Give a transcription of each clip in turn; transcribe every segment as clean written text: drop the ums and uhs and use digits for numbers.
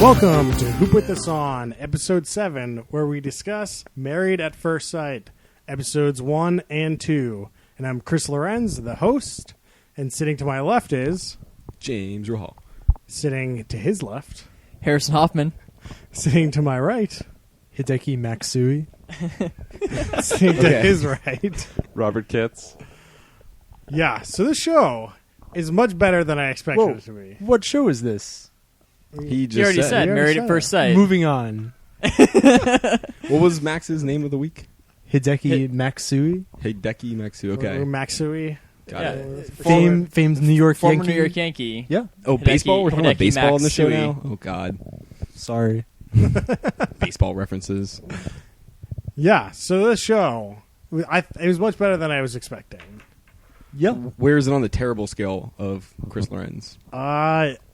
Welcome to Who Put This On, Episode 7, where we discuss Married at First Sight, Episodes 1 and 2. And I'm Chris Lorenz, the host, and sitting to my left is... James Rahal. Sitting to his left. Harrison Hoffman. Sitting to my right. Hideki Matsui. Sitting to his right. Robert Kitts. Yeah, so this show is much better than I expected it to be. What show is this? He just You already said You already Married said at First Sight. Moving on. What was Max's name of the week? Hideki Matsui. Hideki Maxu. Okay. Or Maxui. Got Yeah. it. Famed New York Former Yankee. New York Yankee. Yeah. Oh, Hideki- baseball? We're talking about Hideki baseball on the show Matsui. now? Oh, God. Sorry. Baseball references. Yeah, so this show, it was much better than I was expecting. Yeah. Where is it on the terrible scale of Chris Lorenz?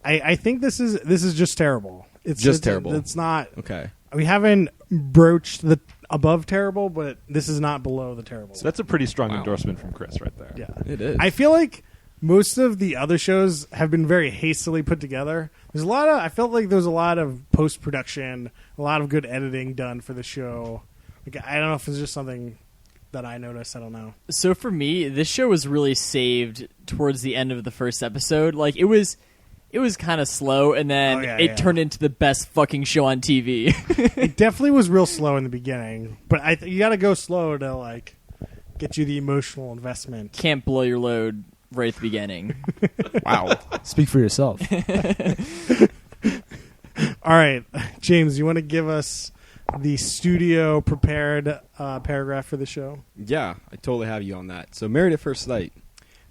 I think this is just terrible. It's terrible. It's not. Okay. We haven't broached the above terrible, but this is not below the terrible. So that's a pretty strong Wow. endorsement from Chris right there. Yeah, It is. I feel like most of the other shows have been very hastily put together. There's a lot of. I felt like there was a lot of post production, a lot of good editing done for the show. Like, I don't know if it's just something that I noticed. I don't know. So for me, this show was really saved towards the end of the first episode. Like it was kind of slow, and then it turned into the best fucking show on TV. It definitely was real slow in the beginning, but you got to go slow to like get you the emotional investment. Can't blow your load right at the beginning. Wow. Speak for yourself. All right, James, you want to give us the studio prepared paragraph for the show? Yeah, I totally have you on that. So, Married at First Sight.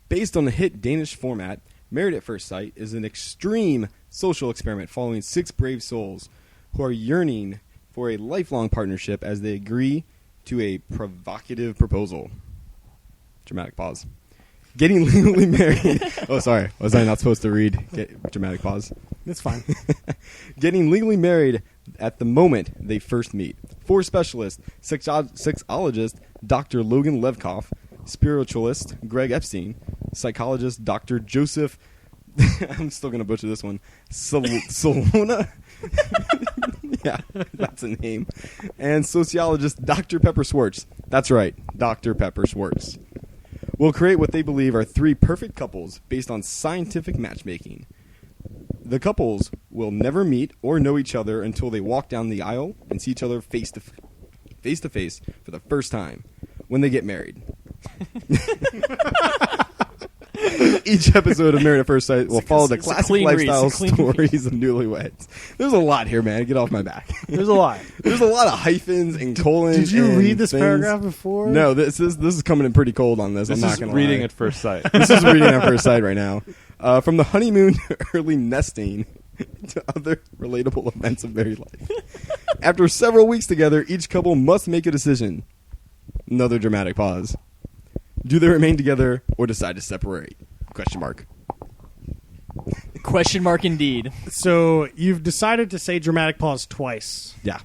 Based on the hit Danish format, Married at First Sight is an extreme social experiment following 6 brave souls who are yearning for a lifelong partnership as they agree to a provocative proposal. Dramatic pause. Getting legally married. Oh, sorry. Was I not supposed to read? Dramatic pause. It's fine. Getting legally married at the moment they first meet. 4 specialists, sexologist Dr. Logan Levkoff, spiritualist Greg Epstein, psychologist Dr. Joseph, I'm still going to butcher this one, Solona? Yeah, that's a name. And sociologist Dr. Pepper Schwartz. That's right, Dr. Pepper Schwartz. Will create what they believe are 3 perfect couples based on scientific matchmaking. The couples will never meet or know each other until they walk down the aisle and see each other face to face for the first time when they get married. Each episode of Married at First Sight will follow the it's a classic clean read. lifestyle It's a clean stories of newlyweds. There's a lot here, man. Get off my back. There's a lot. There's a lot of hyphens and colons. Did you and read this things. paragraph before? No, this is coming in pretty cold on this. This I'm not is going to reading lie. at first sight. This is reading at first sight right now. From the honeymoon to early nesting to other relatable events of married life. After several weeks together, each couple must make a decision. Another dramatic pause. Do they remain together or decide to separate? Question mark. Question mark indeed. So you've decided to say dramatic pause twice. Yeah.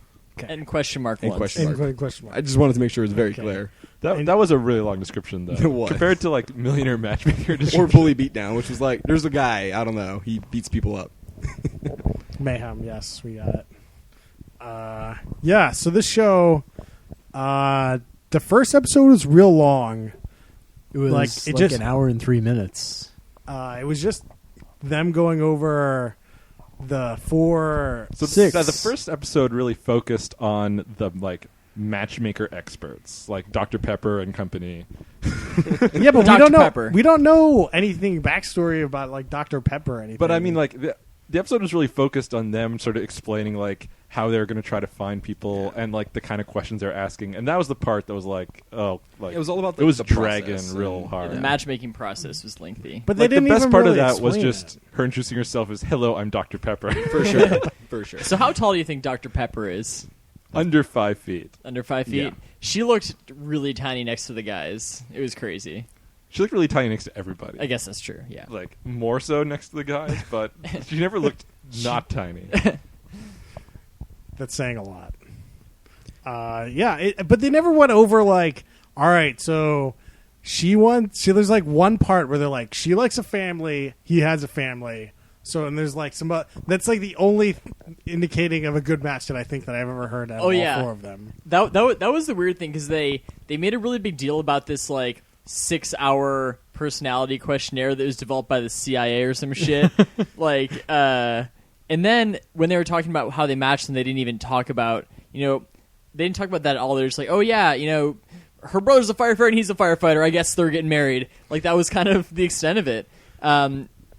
And question mark And once. question mark. And question mark. I just wanted to make sure it was very Okay. clear. That was a really long description, though. It was. Compared to, like, Millionaire Matchmaker Or description. bully beatdown, which was like, there's a guy, I don't know, he beats people up. Mayhem, yes, we got it. Yeah, so this show, the first episode was real long. It was Like, like, it just- an hour and 3 minutes. It was just them going over the 4... So 6. the first episode really focused on the, like, matchmaker experts, like Dr. Pepper and company. Yeah, but we Dr. don't know. Pepper. We don't know anything backstory about like Dr. Pepper or anything. But, I mean, like, the episode was really focused on them sort of explaining, like, how they're going to try to find people and, like, the kind of questions they're asking. And that was the part that was, like, oh, like... It was all about it was the dragging process real and- hard. The matchmaking process was lengthy. but they Like, didn't the best even part really of that was explain just it. her introducing herself as, hello, I'm Dr. Pepper. For sure. For sure. So how tall do you think Dr. Pepper is? Under 5 feet. Under 5 feet? Yeah. She looked really tiny next to the guys. It was crazy. She looked really tiny next to everybody. I guess that's true, yeah. Like, more so next to the guys, but she never looked not tiny. That's saying a lot. Yeah, but they never went over like, all right, so there's like one part where they're like, she likes a family, he has a family, So and there's like some that's like the only indicating of a good match that I think that I've ever heard out of all four of them. That was the weird thing because they made a really big deal about this like 6-hour personality questionnaire that was developed by the CIA or some shit. And then when they were talking about how they matched them, they didn't even talk about they didn't talk about that at all. They're just like, oh yeah, her brother's a firefighter and he's a firefighter. I guess they're getting married. Like that was kind of the extent of it.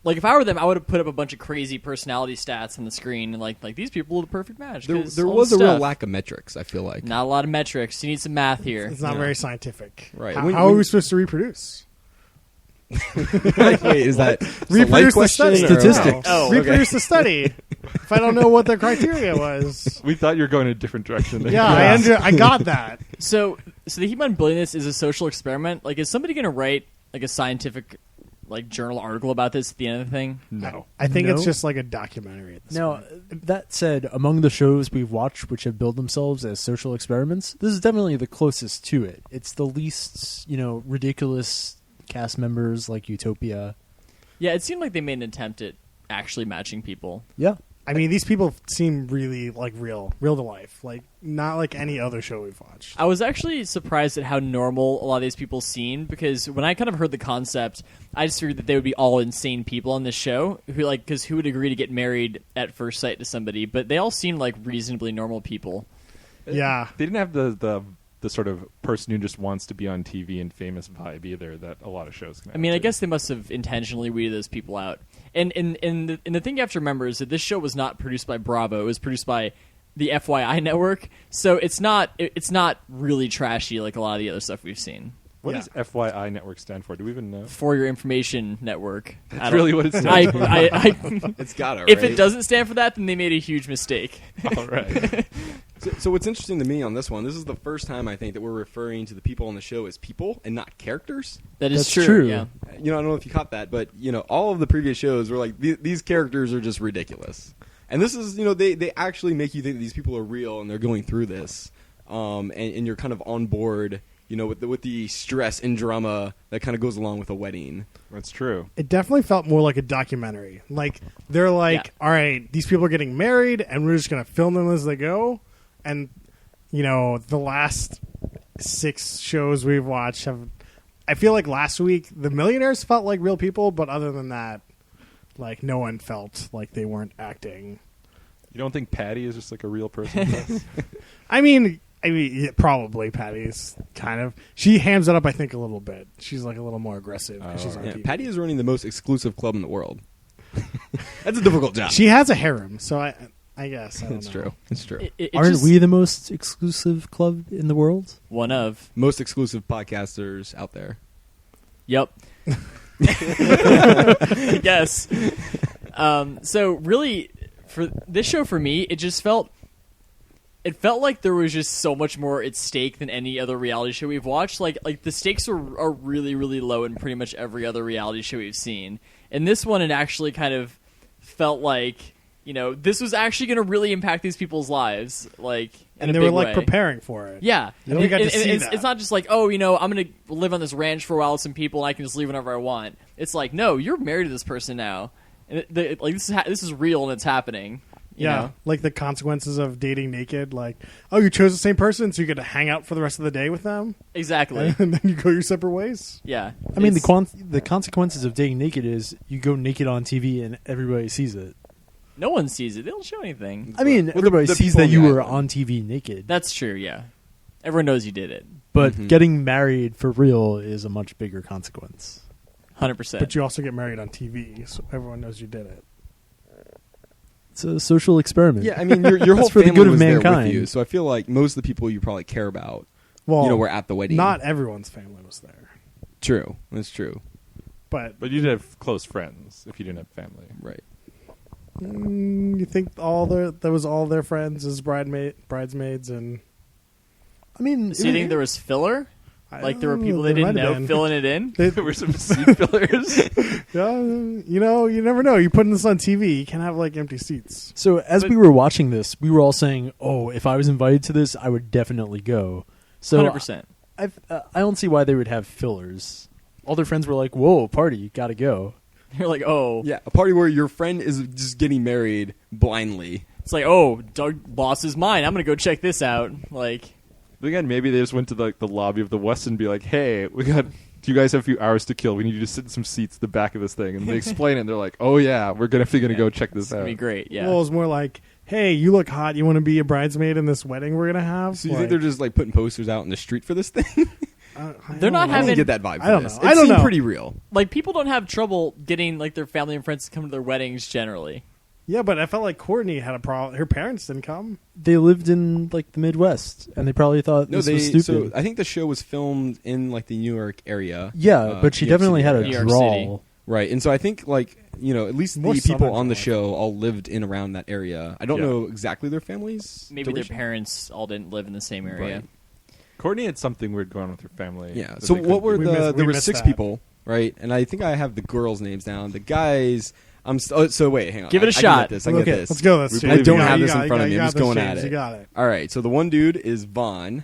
Like if I were them, I would have put up a bunch of crazy personality stats on the screen and like these people are the perfect match. There was a real lack of metrics. I feel like not a lot of metrics. You need some math here. It's not very scientific. Right? How are we supposed to reproduce? Wait, is that reproduce the study? Statistics. Oh, reproduce the study. If I don't know what their criteria was, we thought you were going a different direction. I got that. So they keep on billing this as a social experiment. Like, is somebody going to write like a scientific like journal article about this at the end of the thing? No, I think it's just like a documentary. At this point. That said, among the shows we've watched which have billed themselves as social experiments, this is definitely the closest to it. It's the least, ridiculous cast members like Utopia. Yeah, it seemed like they made an attempt at actually matching people. Yeah. I mean, these people seem really like real to life, like not like any other show we've watched. I was actually surprised at how normal a lot of these people seem because when I kind of heard the concept, I just figured that they would be all insane people on this show because who would agree to get married at first sight to somebody? But they all seemed like reasonably normal people. Yeah, they didn't have the sort of person who just wants to be on TV and famous vibe either that a lot of shows can have. I mean, I guess they must have intentionally weeded those people out. And the thing you have to remember is that this show was not produced by Bravo. It was produced by the FYI network. So it's not really trashy like a lot of the other stuff we've seen. What does FYI network stand for? Do we even know? For Your Information Network. That's really what it stands for. It's got it, right? If it doesn't stand for that, then they made a huge mistake. All right. So what's interesting to me on this one, this is the first time I think that we're referring to the people on the show as people and not characters. That's true. Yeah. I don't know if you caught that, but all of the previous shows were like these characters are just ridiculous, and this is they actually make you think that these people are real and they're going through this, and you're kind of on board. With the stress and drama that kind of goes along with a wedding. That's true. It definitely felt more like a documentary. Like they're like, all right, these people are getting married, and we're just going to film them as they go. And the last 6 shows we've watched have. I feel like last week the millionaires felt like real people, but other than that, like no one felt like they weren't acting. You don't think Patty is just like a real person? I mean, yeah, probably Patty's kind of. She hams it up, I think, a little bit. She's like a little more aggressive. She's on TV. Patty is running the most exclusive club in the world. That's a difficult job. She has a harem, so I guess. I don't know. True. It's true. Aren't we the most exclusive club in the world? One of. Most exclusive podcasters out there. Yep. Yes. So really, for this show, for me, it just felt like there was just so much more at stake than any other reality show we've watched. Like the stakes are really, really low in pretty much every other reality show we've seen. And this one, it actually kind of felt like, this was actually going to really impact these people's lives. Like, and they were like preparing for it. Yeah. And we got to see it's not just like, I'm going to live on this ranch for a while with some people and I can just leave whenever I want. It's like, no, you're married to this person now. And this is real and it's happening. You know? Like the consequences of dating naked. Like, you chose the same person, so you get to hang out for the rest of the day with them. Exactly. And then you go your separate ways. Yeah. I mean, the consequences of dating naked is you go naked on TV and everybody sees it. No one sees it. They don't show anything. I mean, everybody sees that you were on TV naked. That's true, yeah. Everyone knows you did it. But getting married for real is a much bigger consequence. 100%. But you also get married on TV, so everyone knows you did it. It's a social experiment. Yeah, I mean, your whole for the family good of was there with mankind. you, so I feel like most of the people you probably care about, were at the wedding. Not everyone's family was there. True. That's true. But you did have close friends if you didn't have family. Right. You think that was all their friends as bridesmaids and... I mean... So you think there was filler? Like there were people they didn't know filling it in? There were some seat fillers. Yeah, you never know. You're putting this on TV, you can have like empty seats. So as we were watching this, we were all saying, if I was invited to this, I would definitely go. So 100%. I don't see why they would have fillers. All their friends were like, whoa, party, gotta go. You're like, oh, Yeah, a party where your friend is just getting married blindly. it's like, oh, Doug lost his mind. I'm gonna go check this out. Like, But again, maybe they just went to the lobby of the Westin and be like, "Hey, do you guys have a few hours to kill? We need you to sit in some seats at the back of this thing." And they explain it, and they're like, "Oh yeah, we're gonna go check this it's gonna out." be great. Yeah. Well, it's more like, hey, you look hot. You want to be a bridesmaid in this wedding we're gonna have? So you think they're just like putting posters out in the street for this thing? They're not I having- didn't get that vibe. I don't from this. know. It I don't seemed know. pretty real. Like, people don't have trouble getting like their family and friends to come to their weddings generally. Yeah, but I felt like Courtney had a problem. Her parents didn't come. They lived in like the Midwest, and they probably thought No, this they. was stupid. So I think the show was filmed in like the New York area. yeah, but she New York definitely City had a area. New York drawl. Right, and so I think like at least More the people southern on the California. show all lived in around that area. I don't Yeah. know exactly their families. Maybe their duration. parents all didn't live in the same area. Right. Courtney had something weird going on with her family. Yeah. that So they what couldn't were do. We missed- there we were missed 6 that. people, right? And I think I have the girls' names down. The guys. So wait, hang on. Give it a I can shot. get this. I can Okay, get this. let's go. Let's We James. believe I don't you. have You this got- in front of you me. I'm got just this, going James. at it. You got it. All right. So the one dude is Vaughn.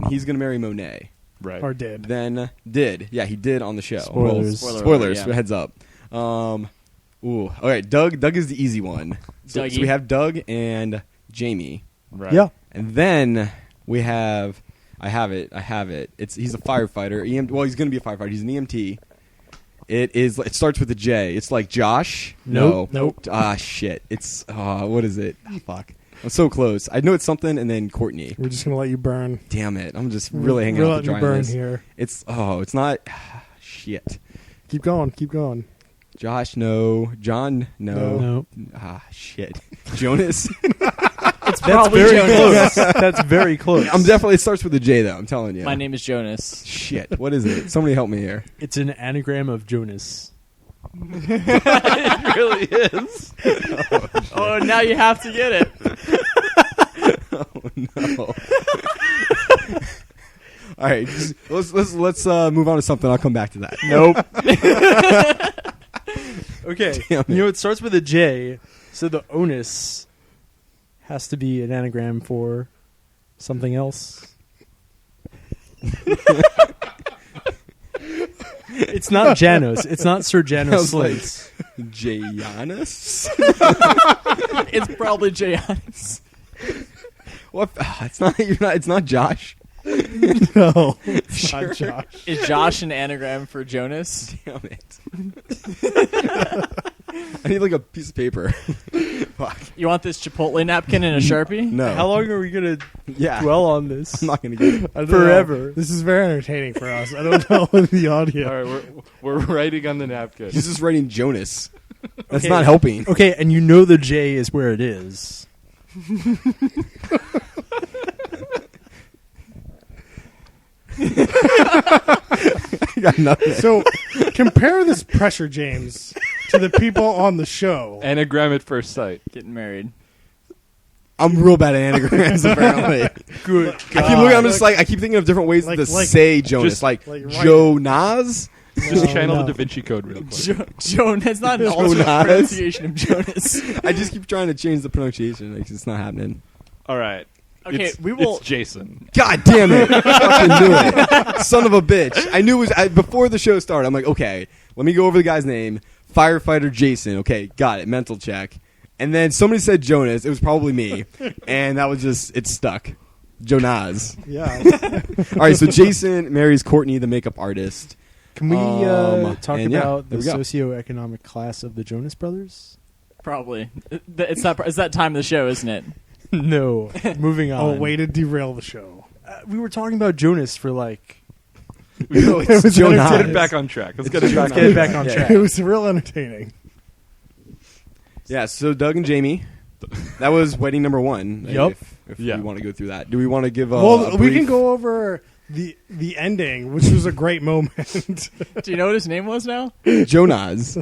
He's gonna marry Monet. Right. Or did. Then yeah, he did on the show. Spoilers. Well, Spoiler spoilers. alert, yeah. Heads up. All right. Doug is the easy one. So Dougie. we have Doug and Jamie, Right. Yeah, and then we have. I have it. He's a firefighter. Well, he's going to be a firefighter. He's an EMT. It starts with a J. It's like Josh. Nope. No. Nope. Ah, shit. It's what is it? Ah, fuck. I'm so close. I know it's something, and then Courtney. We're just gonna let you burn. Damn it. I'm just really hanging We're out to letting dry you on burn this. here. It's not. Shit. Keep going. Keep going. Josh, no. John, no. no, Ah, shit. Jonas. It's that's probably very Jonas. close. That's very close. I'm definitely. It starts with a J, though. I'm telling you. My name is Jonas. Shit. What is it? Somebody help me here. It's an anagram of Jonas. It really is. Oh, now you have to get it. No. All right. Let's move on to something. I'll come back to that. Nope. Okay. Damn it. You know, it starts with a J, so the onus has to be an anagram for something else. It's not Janos. It's not Sir Janos Sounds like- Slates. Jayanus? It's probably Jonas. What? It's not. It's not Josh. No, it's not Josh. Is Josh an anagram for Jonas? Damn it. I need like a piece of paper. Fuck. You want this Chipotle napkin and a Sharpie? No. How long are we gonna Yeah. dwell on this? I'm not gonna get it. I don't Forever. know. This is very entertaining for us. I don't know with the audio. All right, we're writing on the napkin. He's just writing Jonas. That's Okay. not helping. Okay, and you know the J is where it is. I got nothing. So compare this pressure, James, to the people on the show. Anagram at first sight. Getting married. I'm real bad at anagrams. Apparently, Good. I keep looking. I'm just like I keep thinking of different ways Like- to like- say Jonas, just- like like right- Jonas. Just No, channel no. the Da Vinci Code real quick. Jonas. That's not an alternate Jonas. pronunciation of Jonas. I just keep trying to change the pronunciation. Like, it's not happening. All right. Okay, It's- we will. It's Jason. God damn it! I fucking knew it. Son of a bitch. I knew it was before the show started. I'm like, okay, let me go over the guy's name. Firefighter Jason. Okay, got it. Mental check. And then somebody said Jonas. It was probably me, and that was just it stuck. Jonas. Yeah. All right, so Jason marries Courtney, the makeup artist. Can we talk and yeah, about the there we go. socioeconomic class of the Jonas Brothers? Probably. It's that time of the show, isn't it? No. Moving on. Oh, way to derail the show. We were talking about Jonas for like. No, It was it's Jonas. Get it back on track. Let's get it back. Get it back on Yeah. track. It was real entertaining. Yeah, so Doug and Jamie. That was wedding number 1. Yup. If Yeah. we want to go through that, do we want to give? Well, a we brief- can go over the ending, which was a great moment. Do you know what his name was now? Jonas.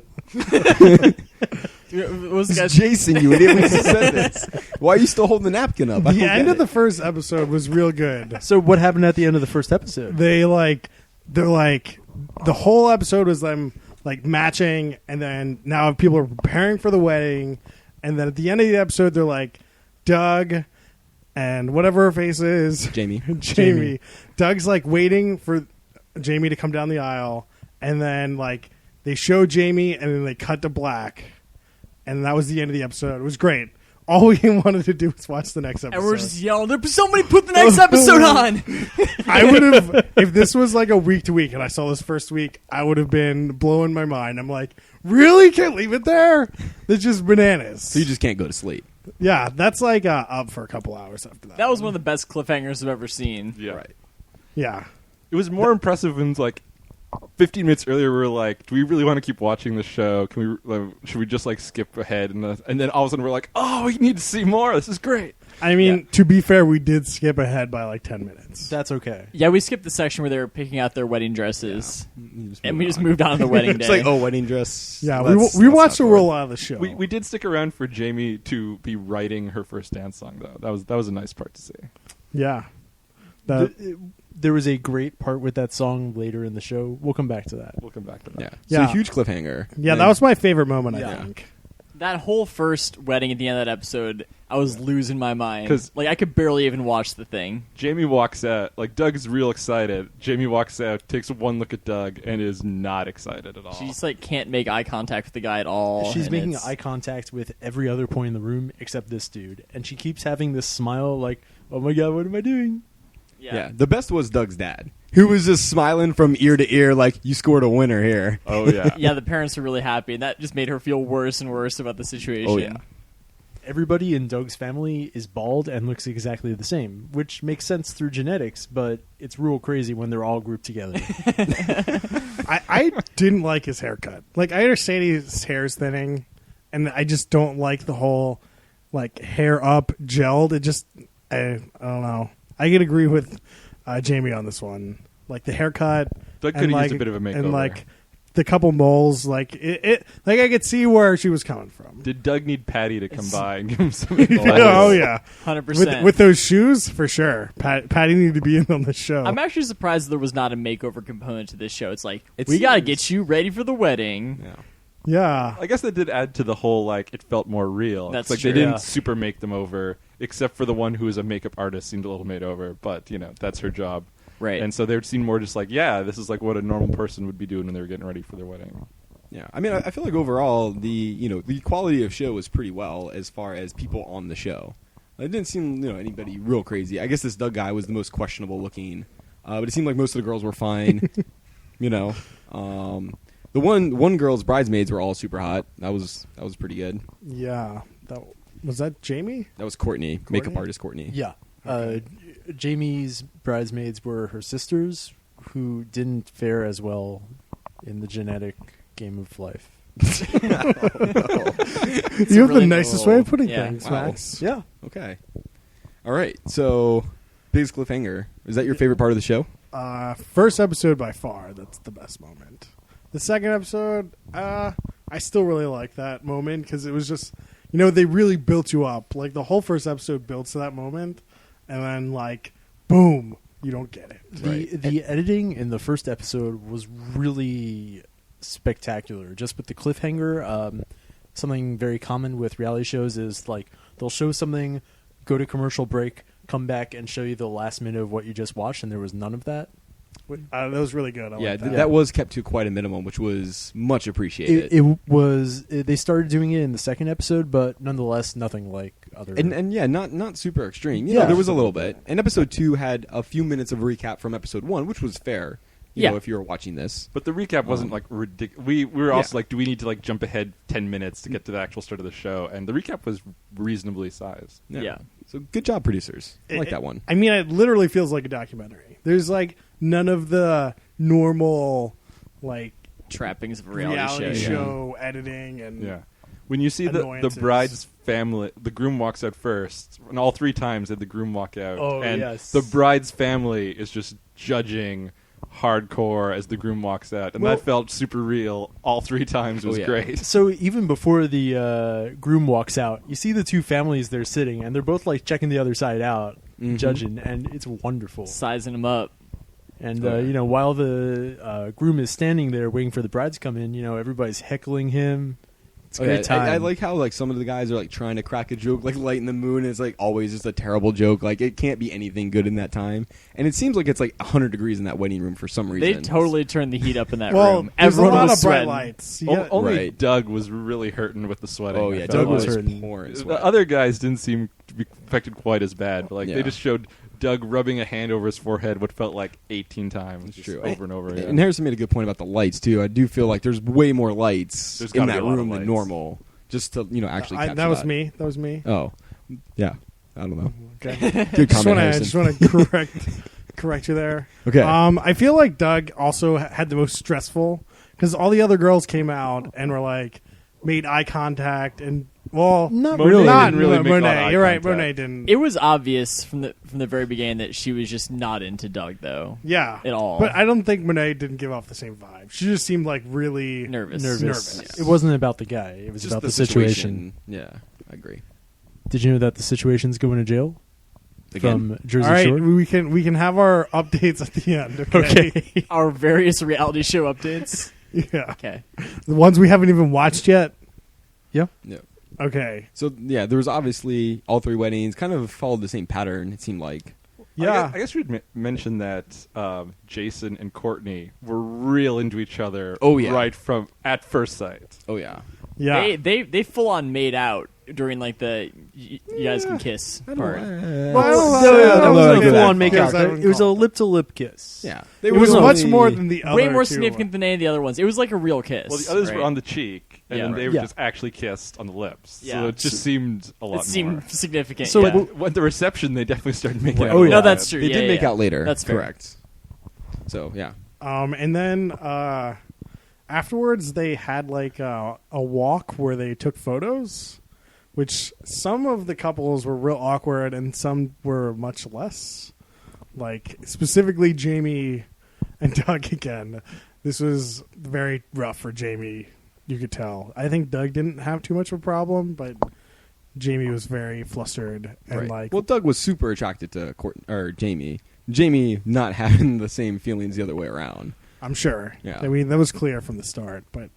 What was the It's guy's Jason, you idiot. We just said this. Why are you still holding the napkin up? I The don't end get of the it. first episode was real good. So what happened at the end of the first episode? They're like the whole episode was them like matching, and then now people are preparing for the wedding, and then at the end of the episode they're like Doug and whatever her face is, Jamie. Jamie. Doug's like waiting for Jamie to come down the aisle, and then like they show Jamie, and then they cut to black, and that was the end of the episode. It was great. All we wanted to do was watch the next episode. And we're just yelling, somebody put the next episode on! I would have, if this was like a week to week and I saw this first week, I would have been blowing my mind. I'm like, really? Can't leave it there? That's just bananas. So you just can't go to sleep. Yeah, that's like up for a couple hours after that. That was one of the best cliffhangers I've ever seen. Yeah. Right. Yeah. It was more impressive when, like, 15 minutes earlier, we were like, do we really want to keep watching the show? Can we? Should we just, like, skip ahead? And then all of a sudden we're like, oh, we need to see more. This is great. I mean, to be fair, we did skip ahead by like 10 minutes. That's okay. Yeah, we skipped the section where they were picking out their wedding dresses. You And we just moved on to the wedding day. It's like, oh, wedding dress. Yeah, Let's we not watched a forward. roll out of the show. We did stick around for Jamie to be writing her first dance song, though. That was a nice part to see. Yeah. There was a great part with that song later in the show. We'll come back to that. We'll come back to that. Yeah. Yeah. So huge cliffhanger. Yeah, that was my favorite moment, I Yeah. think. That whole first wedding at the end of that episode, I was losing my mind. 'Cause- like, I could barely even watch the thing. Jamie walks out. Like, Doug's real excited. Jamie walks out, takes one look at Doug, and is not excited at all. She just, like, can't make eye contact with the guy at all. She's and making it's- eye contact with every other point in the room except this dude. And she keeps having this smile like, oh my god, what am I doing? Yeah. The best was Doug's dad, who was just smiling from ear to ear like, you scored a winner here. Oh, yeah. Yeah, the parents were really happy, and that just made her feel worse and worse about the situation. Oh, yeah. Everybody in Doug's family is bald and looks exactly the same, which makes sense through genetics, but it's real crazy when they're all grouped together. I didn't like his haircut. Like, I understand his hair is thinning, and I just don't like the whole, like, hair up, gelled. It just, I don't know. I could agree with Jamie on this one. Like, the haircut. Doug and, could have like, used a bit of a makeover. And, like, the couple moles, like, it like, I could see where she was coming from. Did Doug need Patty to come by and give him some advice? Oh, yeah. 100%. With those shoes, for sure. Patty needed to be in on the show. I'm actually surprised there was not a makeover component to this show. It's like, It we gotta seems- get you ready for the wedding. Yeah. Yeah. I guess that did add to the whole, like, it felt more real. That's It's like true. they didn't Yeah. super make them over, except for the one who was a makeup artist seemed a little made over, but, you know, that's her job. Right. And so they seemed more just like, yeah, this is like what a normal person would be doing when they were getting ready for their wedding. Yeah, I mean, I feel like overall the quality of show was pretty well as far as people on the show. It didn't seem anybody real crazy. I guess this Doug guy was the most questionable looking, but it seemed like most of the girls were fine. The one girl's bridesmaids were all super hot. That was pretty good. Yeah. Was that Jamie? That was Courtney, makeup artist Courtney. Yeah. Jamie's bridesmaids were her sisters, who didn't fare as well in the genetic game of life. You have really the nicest cool- way of putting yeah. things, Wow. Max. Yeah. Okay. All right. So, biggest cliffhanger. Is that your favorite part of the show? First episode by far. That's the best moment. The second episode, I still really like that moment because it was just, they really built you up. Like, the whole first episode builds to that moment, and then, like, boom, you don't get it. The editing in the first episode was really spectacular. Just with the cliffhanger, something very common with reality shows is like they'll show something, go to commercial break, come back and show you the last minute of what you just watched, and there was none of that. That was really good. I like that. that was kept to quite a minimum, which was much appreciated. They started doing it in the second episode, but nonetheless, nothing like other. And yeah, not super extreme. Yeah. There was a little bit. And episode 2 had a few minutes of recap from episode 1, which was fair. You know, if you were watching this. But the recap wasn't like ridiculous. We were also Yeah. like, do we need to like jump ahead 10 minutes to get to the actual start of the show? And the recap was reasonably sized. Yeah. So good job, producers. I like that one. I mean, it literally feels like a documentary. There's, like, none of the normal, like, Trappings of a reality show. show editing and Yeah. When you see the Annoyances. bride's family, the groom walks out first, and all 3 times did the groom walk out. Oh, and yes. the bride's family is just judging hardcore as the groom walks out. And Well- that felt super real all 3 times. It was yeah. great. So even before the groom walks out, you see the two families there sitting, and they're both like checking the other side out, Mhm. judging, and it's wonderful. Sizing them up. And Oh, yeah. while the groom is standing there waiting for the bride to come in, everybody's heckling him. It's a great time. I like how like some of the guys are like trying to crack a joke, like lighten the mood, and it's like always just a terrible joke. Like it can't be anything good in that time, and it seems like it's like 100 degrees in that wedding room for some reason. They totally turned the heat up in that Well, room. there's a Everyone lot was of bright sweating. lights. You O- got- only Right. Doug was really hurting with the sweating. Oh I yeah, felt Doug like. was hurting. pouring The sweat. other guys didn't seem to be affected quite as bad, but like Yeah. they just showed Doug rubbing a hand over his forehead what felt like 18 times, That's just true. over and over again. And Harrison made a good point about the lights too. I do feel like there's way more lights There's in gotta that be a lot of room than lights. normal, just to actually. capture that was me. That was me. Oh, yeah. I don't know. Okay. Good just comment, want Harrison. to correct you there. Okay. I feel like Doug also had the most stressful because all the other girls came out and were like made eye contact and Not Monet really. not didn't really make a lot of Monet. eye You're right. contact. Monet didn't. It was obvious from the very beginning that she was just not into Doug, though. yeah, At all. But I don't think Monet didn't give off the same vibe. She just seemed like really Nervous. Nervous. It wasn't about the guy. It was Just about the situation. Yeah, I agree. Did you know that the situation's going to jail Again, from Jersey All right, Shore? we can have our updates at the end. Okay. Our various reality show updates. Yeah. Okay. The ones we haven't even watched yet. Yeah. yeah. Okay. So yeah, there was obviously all three weddings kind of followed the same pattern. It seemed like. Yeah. I guess we'd mention that Jason and Courtney were real into each other. Oh, yeah. right from at first sight. Oh yeah. Yeah. They full on made out during like the you guys can kiss part. Well, I don't know. No, I that don't was know a if full-on that makeout. counts. I don't It was a recall. lip-to-lip kiss. Yeah. It was much only- more than the other Way more two. significant than any of the other ones. It was like a real kiss. Well, the others right? were on the cheek, and Yeah, then right. they were Yeah. just actually kissed on the lips. Yeah. So it just seemed a lot It seemed more. significant. So yeah. But at the reception, they definitely started making Right. out. Oh, a yeah. No, lot. that's true. They Yeah, did yeah, make yeah. out later. That's fair. correct. So yeah. And then afterwards, they had like a walk where they took photos, which some of the couples were real awkward and some were much less. Like specifically Jamie and Doug again. This was very rough for Jamie. You could tell. I think Doug didn't have too much of a problem, but Jamie was very flustered and Right. like. Well, Doug was super attracted to Jamie. Jamie not having the same feelings the other way around. I'm sure. Yeah. I mean, that was clear from the start, but.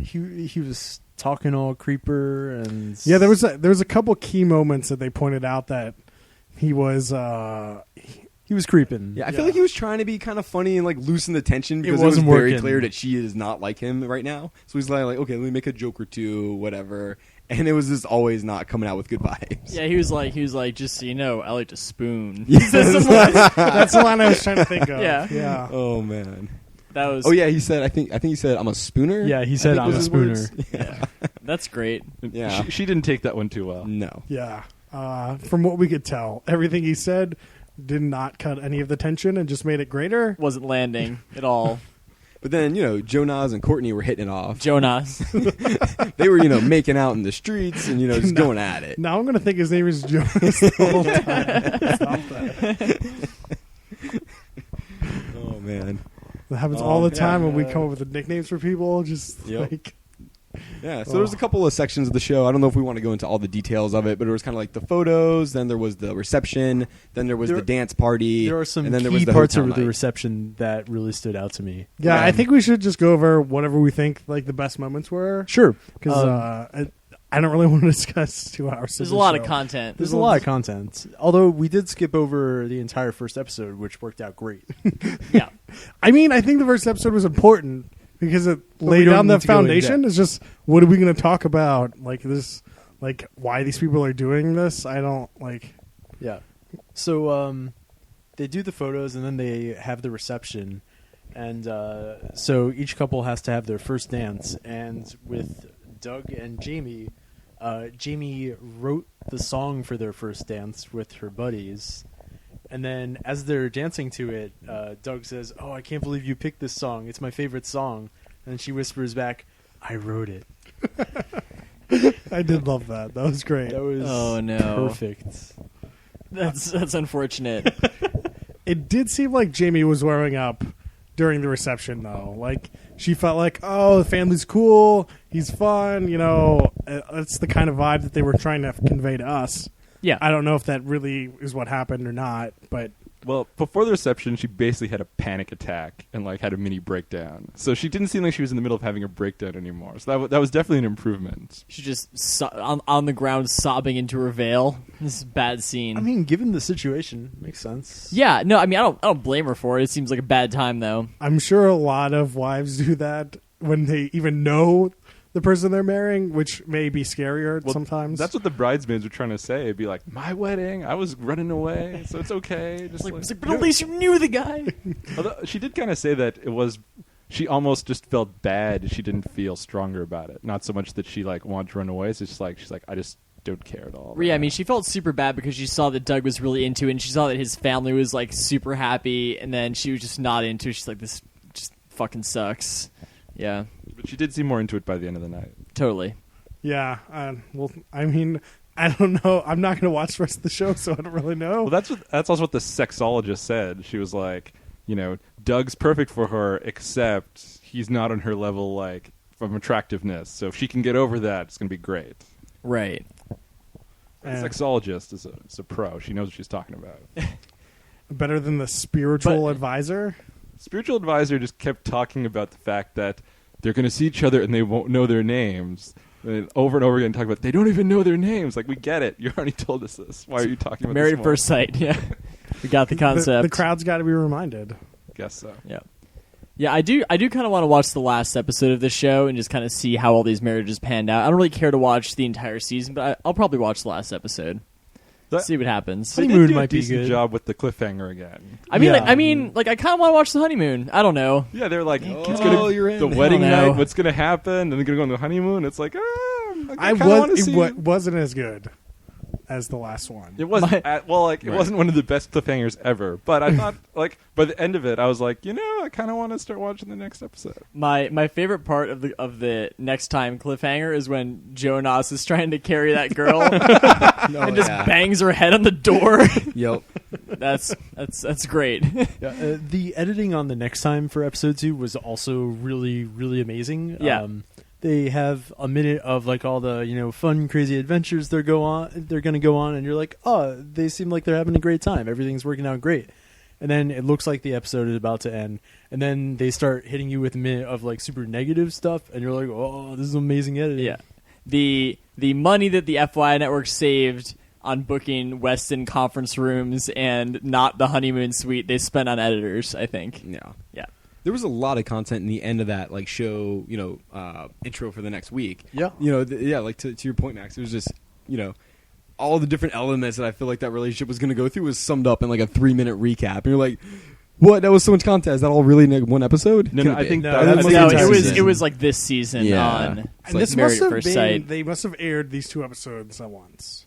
He was talking all creeper and Yeah, there was a couple key moments that they pointed out that he was he was creeping. Yeah, I feel Yeah. like he was trying to be kind of funny and like loosen the tension because it was wasn't very working. clear that she is not like him right now. So he's like, okay, let me make a joke or two, whatever. And it was just always not coming out with good vibes. Yeah, he was like, just so you know, I like to spoon. that's the line I was trying to think of. Yeah. Yeah. Oh man. That was. Oh yeah, he said. I think he said, "I'm a spooner." Yeah, he I said, think "I'm was a his spooner." words. Yeah. That's great. Yeah. She didn't take that one too well. No. Yeah. From what we could tell, everything he said did not cut any of the tension and just made it greater. Wasn't landing at all. But then Jonas and Courtney were hitting it off. Jonas. They were making out in the streets and just going at it. Now I'm going to think his name is Jonas the whole time. Stop that. Oh man. That happens all the time when we yeah. come up with the nicknames for people. Just Yep. like. Yeah, so there's a couple of sections of the show. I don't know if we want to go into all the details of it, but it was kind of like the photos, then there was the reception, then there was the dance party, There are some and then there was key the parts hotel of the night. reception that really stood out to me. Yeah, I think we should just go over whatever we think like the best moments were. Sure, Because I don't really want to discuss 2 hours. There's a lot of content. there's a lot of content. Although we did skip over the entire first episode, which worked out great. Yeah. I mean, I think the first episode was important because it laid don't down the need to go in foundation. depth. It's just what are we going to talk about? Like this, like why these people are doing this. I don't like. Yeah. So they do the photos and then they have the reception, and so each couple has to have their first dance. And with Doug and Jamie, Jamie wrote the song for their first dance with her buddies. And then as they're dancing to it, Doug says, "Oh, I can't believe you picked this song. It's my favorite song." And she whispers back, "I wrote it." I did love that. That was great. That was Oh, no. perfect. That's unfortunate. It did seem like Jamie was warming up during the reception, though. Like she felt like, oh, the family's cool. He's fun. It's the kind of vibe that they were trying to convey to us. Yeah. I don't know if that really is what happened or not, but Well, before the reception, she basically had a panic attack and like had a mini breakdown. So she didn't seem like she was in the middle of having a breakdown anymore. So that was definitely an improvement. She's just on the ground sobbing into her veil. This is a bad scene. I mean, given the situation, makes sense. yeah, no, I mean, I don't blame her for it. It seems like a bad time though. I'm sure a lot of wives do that when they even know the person they're marrying, which may be scarier Well, sometimes. That's what the bridesmaids were trying to say. It'd be like, my wedding, I was running away, so it's okay. Just It's like, but at least you knew the guy. Although she did kind of say that it was, she almost just felt bad. She didn't feel stronger about it. Not so much that she like wanted to run away. It's just like she's like, I just don't care at all. Yeah, I mean, she felt super bad because she saw that Doug was really into it, and she saw that his family was like super happy, and then she was just not into it. She's like, this just fucking sucks. Yeah, But she did seem more into it by the end of the night. totally. Yeah. Well, I mean, I don't know. I'm not going to watch the rest of the show, so I don't really know. Well, that's also what the sexologist said. She was like, Doug's perfect for her, except he's not on her level, like, from attractiveness. So if she can get over that, it's going to be great. Right. The Yeah. sexologist is a pro. She knows what she's talking about. Better than the spiritual But- advisor. Spiritual advisor just kept talking about the fact that they're going to see each other and they won't know their names. And over and over again, talk about they don't even know their names. Like, we get it. You already told us this. Why are you talking about Married this at more? first sight. Yeah, we got the concept. The crowd's got to be reminded. Guess so. Yeah. Yeah, I do kind of want to watch the last episode of this show and just kind of see how all these marriages panned out. I don't really care to watch the entire season, but I'll probably watch the last episode. That- See what happens. They Honeymoon did do a might be decent good. job with the cliffhanger again. I mean, Yeah. I kind of want to watch the honeymoon. I don't know. Yeah, they're like, Oh, it's gonna you're in. the wedding I don't know. night. What's gonna happen? And they're gonna go on the honeymoon. It's like, I It kind of want to see. wasn't as good as the last one. It wasn't My- it wasn't one of the best cliffhangers ever. But I thought, like, by the end of it, I was like, I kind of want to start watching the next episode. My favorite part of the next time cliffhanger is when Jonas is trying to carry that girl and just bangs her head on the door. Yep. That's great. Yeah, the editing on the next time for episode 2 was also really, really amazing. Yeah. They have a minute of like all the fun, crazy adventures they're going to go on, and you're like, oh, they seem like they're having a great time. Everything's working out great. And then it looks like the episode is about to end, and then they start hitting you with a minute of like super negative stuff, and you're like, oh, this is amazing editing. Yeah. The money that the FYI network saved on booking Westin conference rooms and not the honeymoon suite they spent on editors, I think. Yeah. Yeah. There was a lot of content in the end of that, like show, intro for the next week. Yeah. Like to your point, Max. It was just, all the different elements that I feel like that relationship was going to go through was summed up in like a 3-minute recap. And you're like, what? That was so much content. Is that all really in one episode? No, Couldn't I be. think No, that that's was the No, entire it was season. it was like this season Yeah. on It's And like this Married must at have First been. Sight. They must have aired these 2 episodes at once.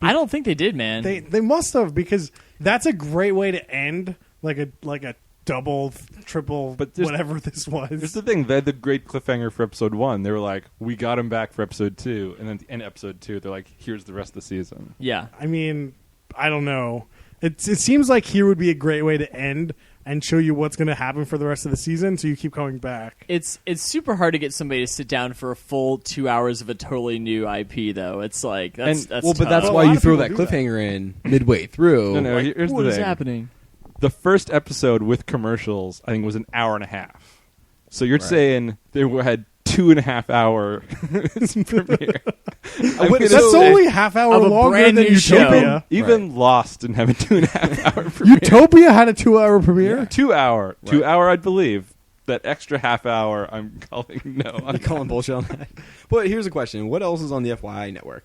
I don't think they did, man. They must have, because that's a great way to end like a double, triple, But there's- whatever this was. Here's the thing: they had the great cliffhanger for episode 1. They were like, "We got him back for episode 2," and then at the end of episode 2, they're like, "Here's the rest of the season." yeah. I mean, I don't know. It seems like here would be a great way to end and show you what's going to happen for the rest of the season, so you keep coming back. It's super hard to get somebody to sit down for a full 2 hours of a totally new IP, though. It's like that's But tough. that's Well, a why lot you of throw people that do that. cliffhanger in midway through. No, here's what the is thing. happening? The first episode with commercials, I think, was an hour and a half. So you're Right. saying they had 2.5 hour premiere. That's only half hour Of a longer brand than new show. Utopia. Even Lost didn't have a 2.5 hour premiere. Utopia had a 2-hour premiere. 2 hour. Right. 2 hour, I'd believe. That extra half hour, I'm calling no. I'm calling bullshit on that. But here's a question: what else is on the FYI network?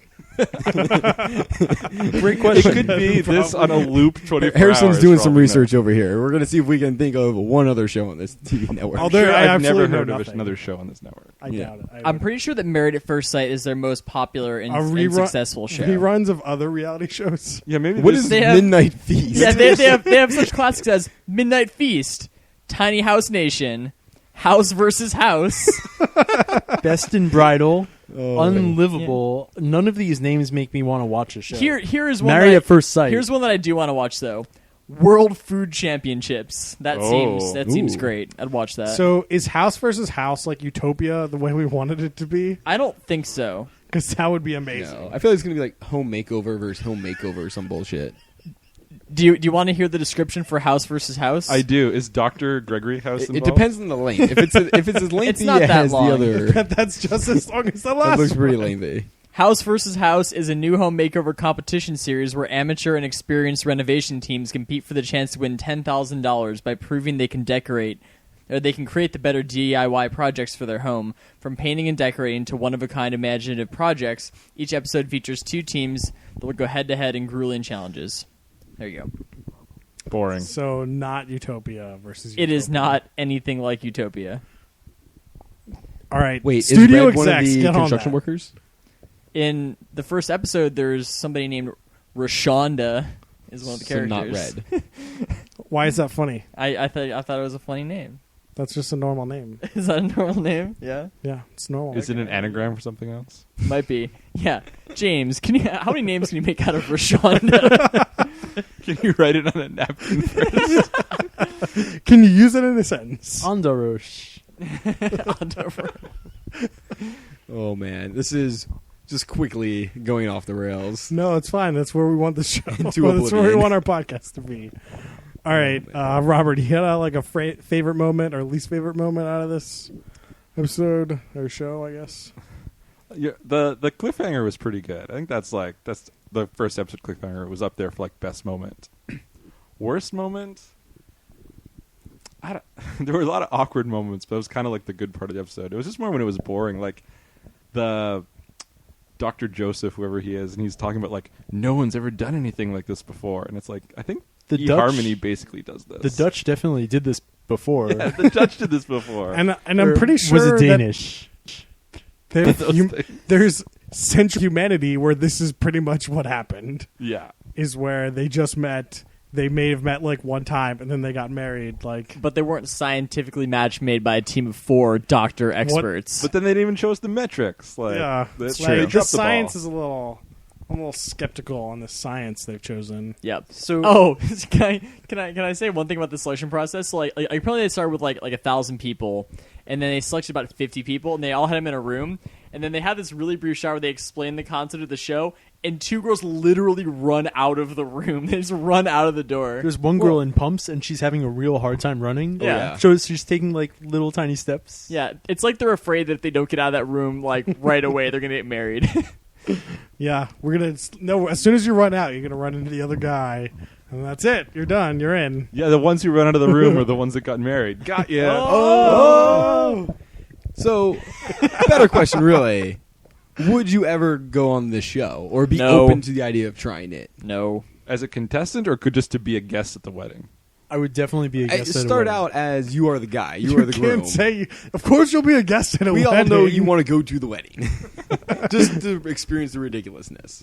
Great It question. could be this on a loop 24 Harrison's hours. doing for some all we know. research over here. We're going to see if we can think of one other show on this TV network. Although Sure, I I've absolutely never know heard of nothing. another show on this network. I Yeah. doubt it. I'm pretty sure that Married at First Sight is their most popular and, and successful show. Reruns of other reality shows. Yeah, maybe what this is They have- Midnight Feast? Yeah, they have such classics as Midnight Feast, Tiny House Nation, House versus House. Best in Bridal, Oh. Unlivable. None of these names make me want to watch a show. Here is one. Married that at First Sight. Here's one that I do want to watch though. World Food Championships. That Oh. seems Ooh. great. I'd watch that. So is House versus House like Utopia the way we wanted it to be? I don't think so. Because that would be amazing. No, I feel like it's going to be like Home Makeover versus Home Makeover or some bullshit. Do you want to hear the description for House versus House? I do. Is Dr. Gregory House It involved? depends on the length. If it's as lengthy not that as long. the other, That's just as long as the that last looks one. pretty lengthy. House vs. House is a new home makeover competition series where amateur and experienced renovation teams compete for the chance to win $10,000 by proving they can decorate or they can create the better DIY projects for their home. From painting and decorating to one-of-a-kind imaginative projects, each episode features 2 teams that will go head-to-head in grueling challenges. There you go. Boring. So not Utopia versus It Utopia. is not anything like Utopia. All right. Wait, studio is Red one of execs, the get on construction that. workers? In the first episode, there's somebody named Rashonda is one of the So not characters. Red. Why is that funny? I thought it was a funny name. That's just a normal name. Is that a normal name? Yeah. Yeah, it's normal. Is it an anagram for something else? Might be. Yeah. James, how many names can you make out of Rashonda? Can you write it on a napkin first? Can you use it in a sentence? Andarosh. Oh man, this is just quickly going off the rails. No, it's fine. That's where we want the show. Into That's where we oblivion. want our podcast to be. All right, Robert, you got like a favorite moment or least favorite moment out of this episode or show? I guess. Yeah, the cliffhanger was pretty good. I think that's the first episode cliffhanger. It was up there for like best moment. Worst moment? There were a lot of awkward moments, but it was kind of like the good part of the episode. It was just more when it was boring, like the Dr. Joseph, whoever he is, and he's talking about like no one's ever done anything like this before, and it's like I think The Dutch- eHarmony basically does this. The Dutch definitely did this before. yeah, the Dutch did this before. And I'm Or pretty sure was it that Danish? there's central humanity where this is pretty much what happened. yeah, Is where they just met. They may have met like one time and then they got married. Like But they weren't scientifically match made by a team of 4 doctor experts. but then they didn't even show us the metrics. Like, yeah, that's like, true. the Dropped the science ball. is I'm a little skeptical on the science they've chosen. Yep. So Oh, can I say one thing about the selection process? So, like apparently they started with like 1,000 people, and then they selected about 50 people, and they all had them in a room, and then they had this really brief shot where they explained the concept of the show, and 2 girls literally run out of the room. They just run out of the door. there's one girl in pumps and she's having a real hard time running. Yeah. So she's taking like little tiny steps. Yeah, it's like they're afraid that if they don't get out of that room like right away, they're gonna get married. Yeah, we're gonna no. As soon as you run out, you're gonna run into the other guy, and that's it. You're done. You're in. Yeah, the ones who run out of the room are the ones that got married. Got ya. Oh, So, better question, really. Would you ever go on this show or be No. open to the idea of trying it? No. As a contestant, or could just to be a guest at the wedding? I would definitely be a guest. at a Start wedding. out as you are the guy. You are the groom. can't say. Of course, you'll be a guest at a We all wedding. know you want to go to the wedding, just to experience the ridiculousness.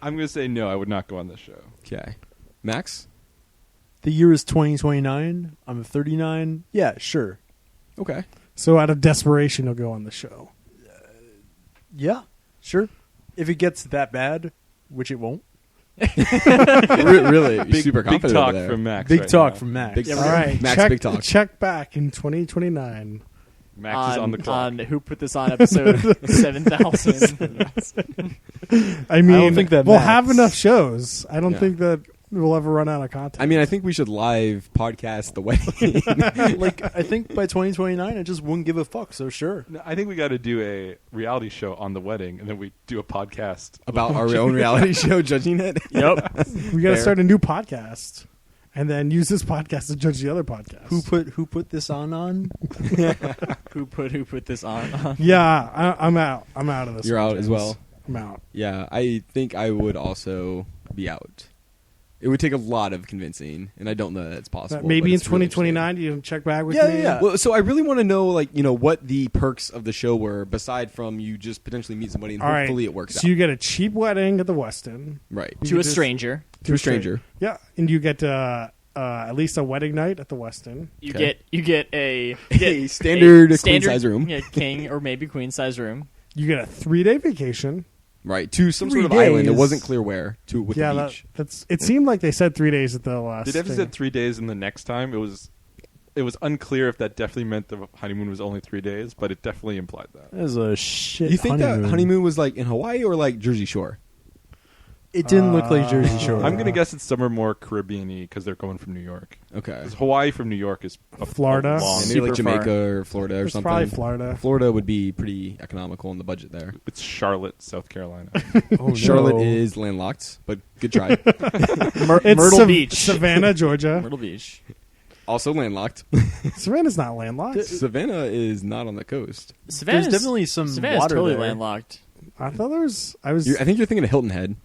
I'm going to say no. I would not go on this show. Okay, Max. The year is 2029. I'm 39. Yeah, sure. Okay, So out of desperation, you'll go on the show. Yeah, sure. If it gets that bad, which it won't. really, Big, super big confident talk over there. from Max. Big right talk now. from Max. Big All talk. right, Max, check, big talk. check back in 2029. Max is on the clock. On Who Put This On episode 7,000. I mean, don't think that we'll matters. have enough shows. I don't Yeah. think that we'll ever run out of content. I mean, I think we should live podcast the wedding. Like, I think by 2029, I just wouldn't give a fuck. So sure. No, I think we got to do a reality show on the wedding, and then we do a podcast about our own reality show, judging it. Yep. we got to Fair. start a new podcast, and then use this podcast to judge the other podcast. Who put this on? Who put this on? Yeah, I'm out. I'm out of this. You're one, out as James. well? I'm out. Yeah, I think I would also be out. It would take a lot of convincing, and I don't know that it's possible. Maybe but in it's really 2029, you can check back with Yeah, me. yeah. Well, so I really want to know, like, what the perks of the show were, beside from you just potentially meet somebody and All right. hopefully it works So out. you get a cheap wedding at the Westin. Right. You To a just- stranger. To a stranger. Yeah, and you get at least a wedding night at the Westin. You Okay. get a A standard a queen-size room. Yeah, king or maybe queen size room. You get a 3-day vacation. Right. To some 3 sort of island. It days. wasn't clear where. With Yeah, the beach. that's. It seemed like they said 3 days at the last. They definitely thing. said 3 days, and the next time it was unclear if that definitely meant the honeymoon was only 3 days, but it definitely implied that. That is a shit. You think honeymoon. that honeymoon was like in Hawaii or like Jersey Shore? It didn't look like Jersey Shore. I'm gonna guess it's somewhere more Caribbean-y because they're going from New York. Okay. 'Cause Hawaii from New York is Florida? a long. Yeah, maybe like Super Jamaica far. or Florida or It's something. probably Florida. Florida would be pretty economical in the budget there. It's Charlotte, South Carolina. Oh, no. Charlotte is landlocked, but good try. It's Myrtle Beach. Savannah, Georgia. Myrtle Beach. Also landlocked. Savannah's not landlocked. Savannah is not on the coast. Savannah's definitely some Savannah's water totally there. landlocked. I thought there was. I was. I think you're thinking of Hilton Head.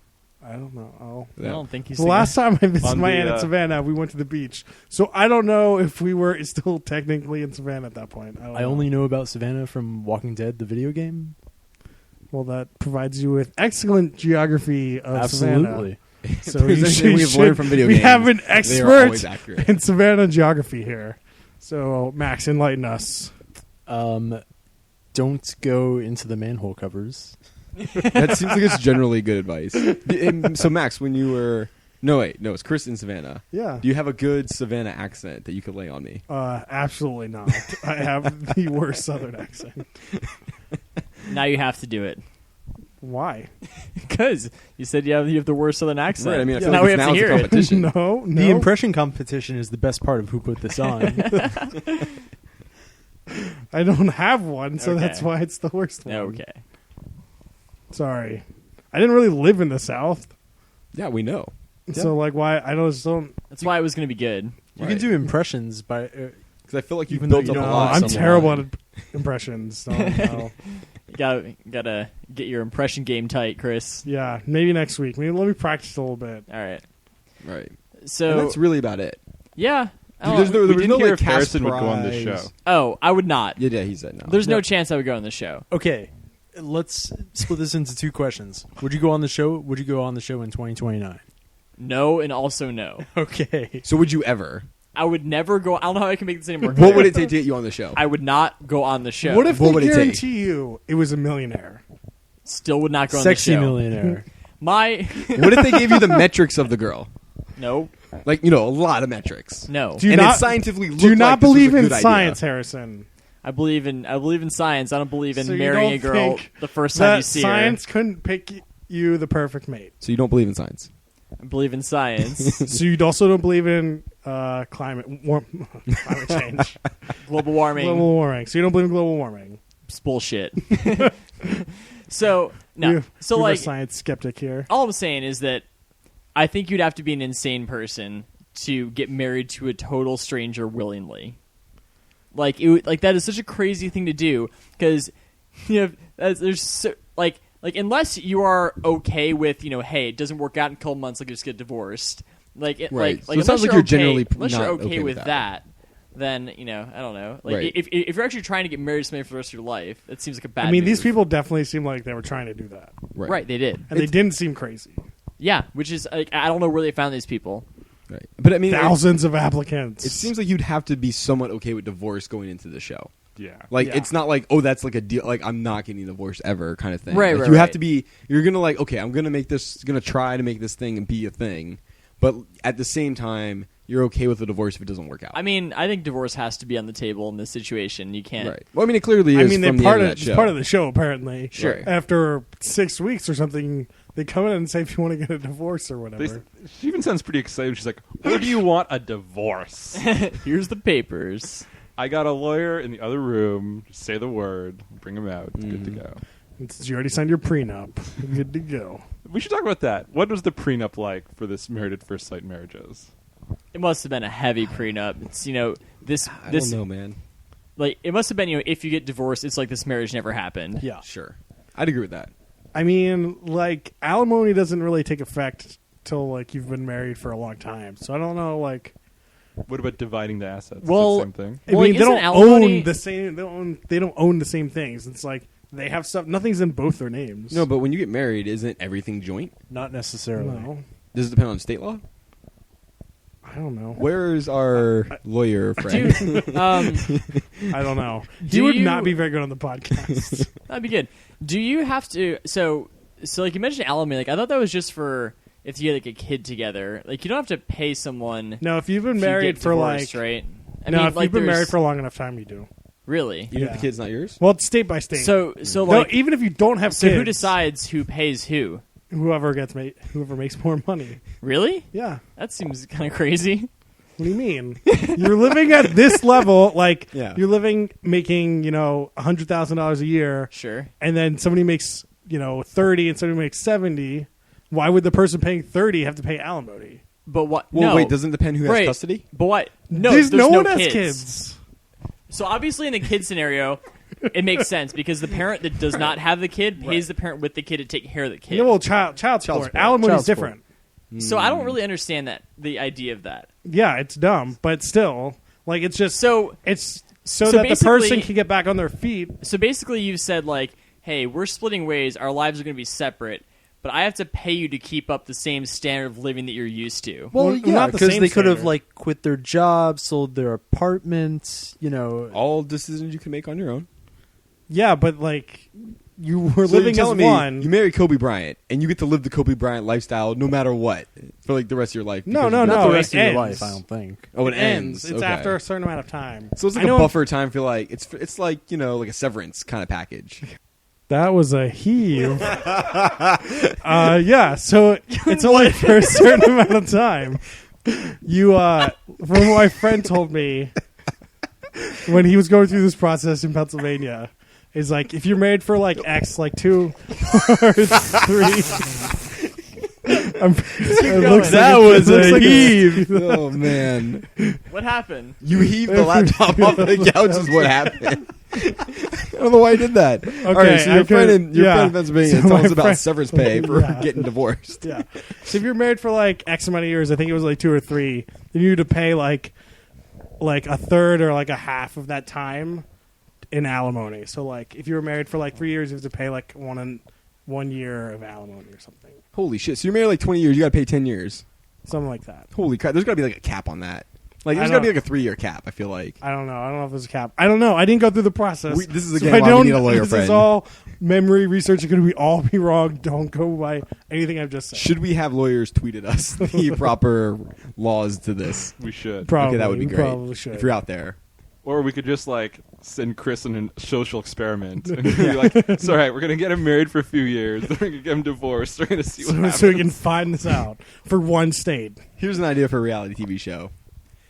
I don't know. Oh. I don't think he's The last time I visited On my the, aunt in Savannah, we went to the beach. So I don't know if we were still technically in Savannah at that point. I only know about Savannah from Walking Dead, the video game. Well, that provides you with excellent geography of Absolutely. Savannah. So There's you anything we've should- learned from video we games, have an They are always expert accurate. in Savannah geography here. So Max, enlighten us. Don't go into the manhole covers. That seems like it's generally good advice. So Max, when you were it's Chris in Savannah. Yeah. Do you have a good Savannah accent that you could lay on me? Absolutely not. I have the worst Southern accent. Now you have to do it Why? because you said you have the worst Southern accent. Right. I mean, I feel now like we it's have to now it's a hear it. competition. No. The impression competition is the best part of Who Put This On. I don't have one, so Okay. that's why it's the worst one. Okay. Sorry. I didn't really live in the South. Yeah, we know. So, like, why? I don't. That's why it was going to be good. You can do impressions by. Because I feel like you've Even though built you up a don't- lot. I'm somewhere. terrible at impressions. So, no. You gotta get your impression game tight, Chris. Yeah, maybe next week. Maybe let me practice a little bit. All right. Right. So And that's really about it. yeah. Dude, there's no, we there was didn't no hear like if cast Harrison would go on this prize. show. Oh, I would not. Yeah, he said no. There's no chance I would go on the show. Okay, let's split this into two questions. Would you go on the show? Would you go on the show in 2029? No, and also no. Okay. So would you ever? I would never go. I don't know how I can make this any more What clear. would it take to get you on the show? I would not go on the show. What if What they would it take? guarantee you it was a millionaire? Still would not go on Sexy the show. millionaire. My What if they gave you the metrics of the girl? no, Like, a lot of metrics. no. Do you And not it scientifically looked Do you not like this was believe a in good idea. science, Harrison? I believe in science. I don't believe in So you marrying a don't girl think the first time That you see science couldn't pick you the perfect mate. So you don't believe in science? her. I believe in science, So you also don't believe in climate change, global warming. global warming. So you don't believe in global warming. It's bullshit. So no. You're a like science skeptic here. all I'm saying is that I think you'd have to be an insane person to get married to a total stranger willingly. Like that is such a crazy thing to do because there's so, like unless you are okay with hey, it doesn't work out in a couple months, like you just get divorced. Right. Like So it sounds unless like you're you're generally unless not you're okay, okay with with that. then I don't know. Like Right. if you're actually trying to get married to somebody for the rest of your life, it seems like a bad. I mean, these move. people definitely seem like they were trying to do that, right? They did. and they didn't seem crazy. Yeah, which is like I don't know where they found these people. Right. But I mean, Thousands of applicants. it seems like you'd have to be somewhat okay with divorce going into the show. Yeah. Like, Yeah. it's not like, oh, that's like a deal. Like, I'm not getting divorced ever kind of thing. Right, Like, right, you have right. to be, you're going to like, okay, I'm going to try to make this thing and be a thing. But at the same time, you're okay with the divorce if it doesn't work out. I mean, I think divorce has to be on the table in this situation. You can't. Right. Well, I mean, it clearly I is mean, from they the end of that it's show. part of the show apparently. Sure. Right. After 6 weeks or something, they come in and say if you want to get a divorce or whatever. She even sounds pretty excited. She's like, "Where do you want a divorce?" Here's the papers. I got a lawyer in the other room. Just say the word, bring him out. It's good to go. You already signed your prenup. You're good to go. We should talk about that. What was the prenup like for this Married at First Sight marriages? It must have been a heavy prenup. It's this I this don't know, man. like it must have been if you get divorced, it's like this marriage never happened. Yeah. Sure. I'd agree with that. I mean, like alimony doesn't really take effect till like you've been married for a long time. So I don't know, like. What about dividing the assets? Well- Is that the same thing? I Well, mean, like, they isn't don't alimony- own the same. They don't own the same things. It's like they have stuff. Nothing's in both their names. No, but when you get married, isn't everything joint? Not necessarily. no, Does it depend on state law? I don't know. Where's our lawyer friend? Dude, I don't know. He Do would you- not be very good on the podcast. that'd be good. Do you have to? So like you mentioned alimony. Like I thought that was just for if you get like a kid together. Like you don't have to pay someone. no, if you've been if you married get for divorced, like right. I no, mean, if like you've been there's- married for a long enough time, you do. really. Even if Yeah. the kid's not yours? Well, it's state by state. So no, like even if you don't have so kids, who decides who pays who? whoever makes more money. Really? Yeah. That seems kind of crazy. What do you mean? You're living at this level, like Yeah. you're making $100,000 a year, Sure. and then somebody makes 30 and somebody makes 70. Why would the person paying 30 have to pay alimony? But what? Well, no. wait, doesn't it depend who has Right. custody? But what? No, There's no one has kids. kids. So obviously, in the kid scenario, it makes sense because the parent that does not have the kid pays the parent with the kid to take care of the kid. No, well, child support. support. Alimony Child is support. different. So I don't really understand the idea of that. Yeah, it's dumb, but still, like it's just So it's so So that the person basically- can get back on their feet. basically, you've said like, hey, we're splitting ways. Our lives are going to be separate, but I have to pay you to keep up the same standard of living that you're used to. Well, Well, not yeah, the because same they could have standard. like quit their job, sold their apartment. All decisions you can make on your own. Yeah, but like you were So you're living as telling me one. you marry Kobe Bryant and you get to live the Kobe Bryant lifestyle no matter what for like the rest of your life. No, because no, of- no. Not the rest it of your ends. life, I don't think. Oh, it It ends. It's Okay. after a certain amount of time. So it's like I a know- buffer time for like it's like like a severance kind of package. That was a heave. Yeah, so it's only for a certain amount of time. You, from what my friend told me when he was going through this process in Pennsylvania, is like if you're married for like X, like 2 or 3. It looks That like was it looks a like heave. Oh man, What happened? you heaved the laptop off the couch is what happened. I don't know why I did that. All right, so I your friend could- in your yeah. friend in Pennsylvania So tells my us about friend- severance pay for Yeah. getting divorced. Yeah. So if you're married for like X amount of years, I think it was like 2 or 3, then you need to pay like a third or like a half of that time in alimony. So like if you were married for like 3 years, you have to pay like 1 year of alimony or something. Holy shit! So you're married like 20 years, you got to pay 10 years. Something like that. Holy crap! There's got to be like a cap on that. Like I there's got to be don't- like a 3-year cap. I feel like. I don't know. I don't know if there's a cap. I don't know. I didn't go through the process. This is So again I why we don't- need a lawyer This friend. is all memory research. It could we all be wrong. Don't go by anything I've just said. Should we have lawyers tweet at us the proper laws to this? We should. Probably. Okay, that would be we great. Probably should. If you're out there. Or we could just like send Chris in a social experiment and be like, "It's all right. We're gonna get him married for a few years. Then we're gonna get him divorced. We're gonna see what happens." so we can find this out for one state. Here's an idea for a reality TV show.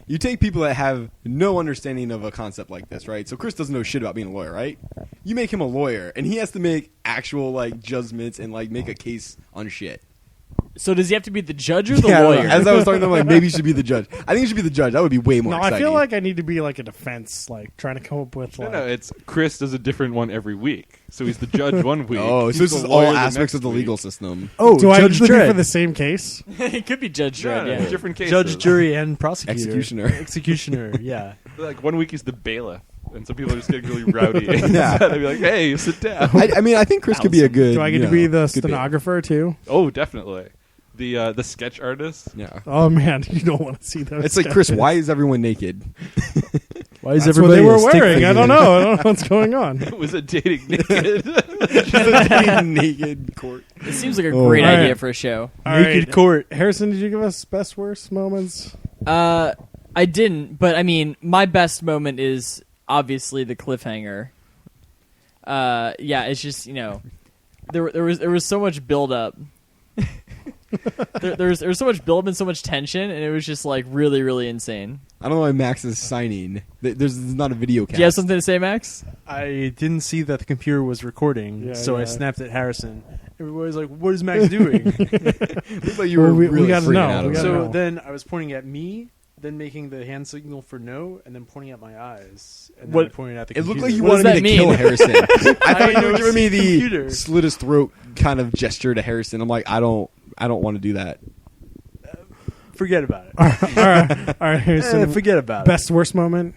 You take people that have no understanding of a concept like this, right? So Chris doesn't know shit about being a lawyer, right? You make him a lawyer, and he has to make actual like judgments and like make a case on shit. So does he have to be the judge or the Yeah, I don't know. lawyer? As I was talking, I'm like, maybe you should be the judge. I think you should be the judge. That would be way more No, exciting. I feel like I need to be like a defense, like trying to come up with like. No, it's Chris does a different one every week. So he's the judge one week. oh, he's so this the is lawyer all the aspects next of the week. legal system. Oh, do I Judge usually be Dredd. for the same case? it could be Judge No, Dredd. no, Yeah. different cases. Judge, jury, and prosecutor. Executioner. Executioner, yeah. Like 1 week he's the bailiff, and some people are just getting really rowdy. Yeah. I'd be like, "Hey, sit down." I mean, I think Chris could be a good. Do I get you to be know, the good bit. stenographer too? Oh, definitely. The sketch artist. Yeah. Oh man, you don't want to see those. It's like, Chris, sketches. why is everyone naked? Why is That's what everybody they a were stick wearing. I figure? don't know. I don't know what's going on. Was it dating naked? naked court. It seems like a Oh. great All right. idea for a show. All Naked right. court. Harrison, did you give us best worst moments? I didn't, but I mean, my best moment is obviously the cliffhanger. Yeah, it's just there was so much build up. there was so much build up and so much tension, and it was just like really, really insane. I don't know why Max is signing. There's not a video cast. Do you have something to say, Max? I didn't see that the computer was recording, Yeah, so I yeah. snapped at Harrison. Everybody's like, "What is Max doing?" Looks like you Well, were we really gotta freaking know. out We over gotta it. So know. then I was pointing at me, then making the hand signal for no, and then pointing at my eyes, and What- then pointing at the It computer. looked like you What does wanted me to that kill mean? Harrison. I thought you were know giving me it's the computer. slit his throat kind of gesture to Harrison. I'm like, I don't want to do that. Forget about it. All right, Harrison. Forget about best worst moment.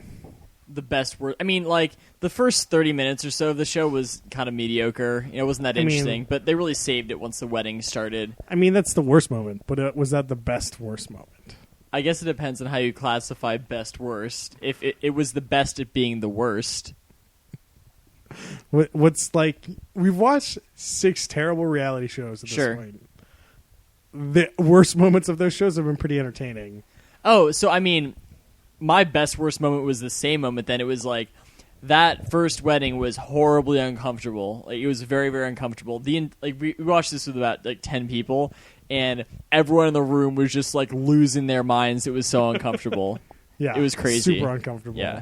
The best word. I mean, like the first 30 minutes or so of the show was kind of mediocre. It wasn't that I mean- interesting, but they really saved it once the wedding started. I mean, that's the worst moment, but was that the best worst moment? I guess it depends on how you classify best worst. If it was the best at being the worst. What's like we've watched 6 terrible reality shows at this Sure. point. The worst moments of those shows have been pretty entertaining. Oh, so I mean, my best worst moment was the same moment. Then it was like that first wedding was horribly uncomfortable. Like, it was very, very uncomfortable. We watched this with about 10 people, and everyone in the room was just like losing their minds. It was so uncomfortable. Yeah, It was crazy. super uncomfortable. Yeah.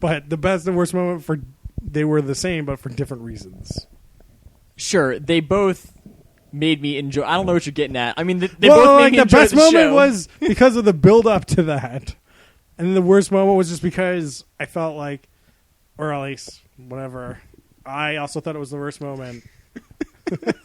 But the best and worst moment they were the same, but for different reasons. Sure, they both made me enjoy. I don't know what you're getting at. I mean, they well, both made like me the enjoy best the moment show. was because of the build up to that, and then the worst moment was just because I felt like, or at least whatever. I also thought it was the worst moment.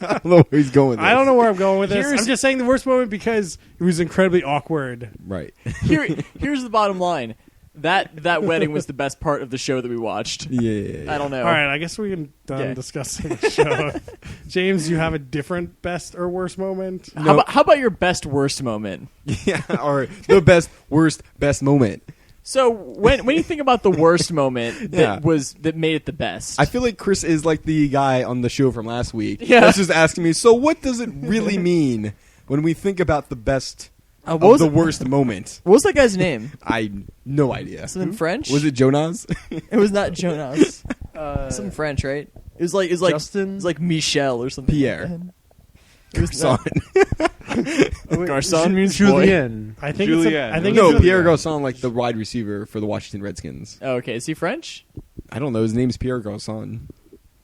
I don't know where he's going with this. I don't know where I'm going with this. Here's- I'm just saying the worst moment because it was incredibly awkward. Right. Here's the bottom line. That wedding was the best part of the show that we watched. Yeah. I don't know. All right, I guess we can done Yeah. discussing the show. James, you have a different best or worst moment? How about your best worst moment? Yeah. Or the best, worst, best moment. So when you think about the worst moment Yeah. that made it the best, I feel like Chris is like the guy on the show from last week. Yeah. That's just asking me, so what does it really mean when we think about the best what of was the it? worst moment? What was that guy's name? I no idea. Something French? Was it Jonas? It was not Jonas. Something French, right? It was like Justin? It was like Michel or something. Pierre. It was Son. Garcon means boy. Julian. I think Julian. I think No, it's Pierre Garçon, like the wide receiver for the Washington Redskins. Oh, okay, is he French? I don't know. His name's Pierre Garçon.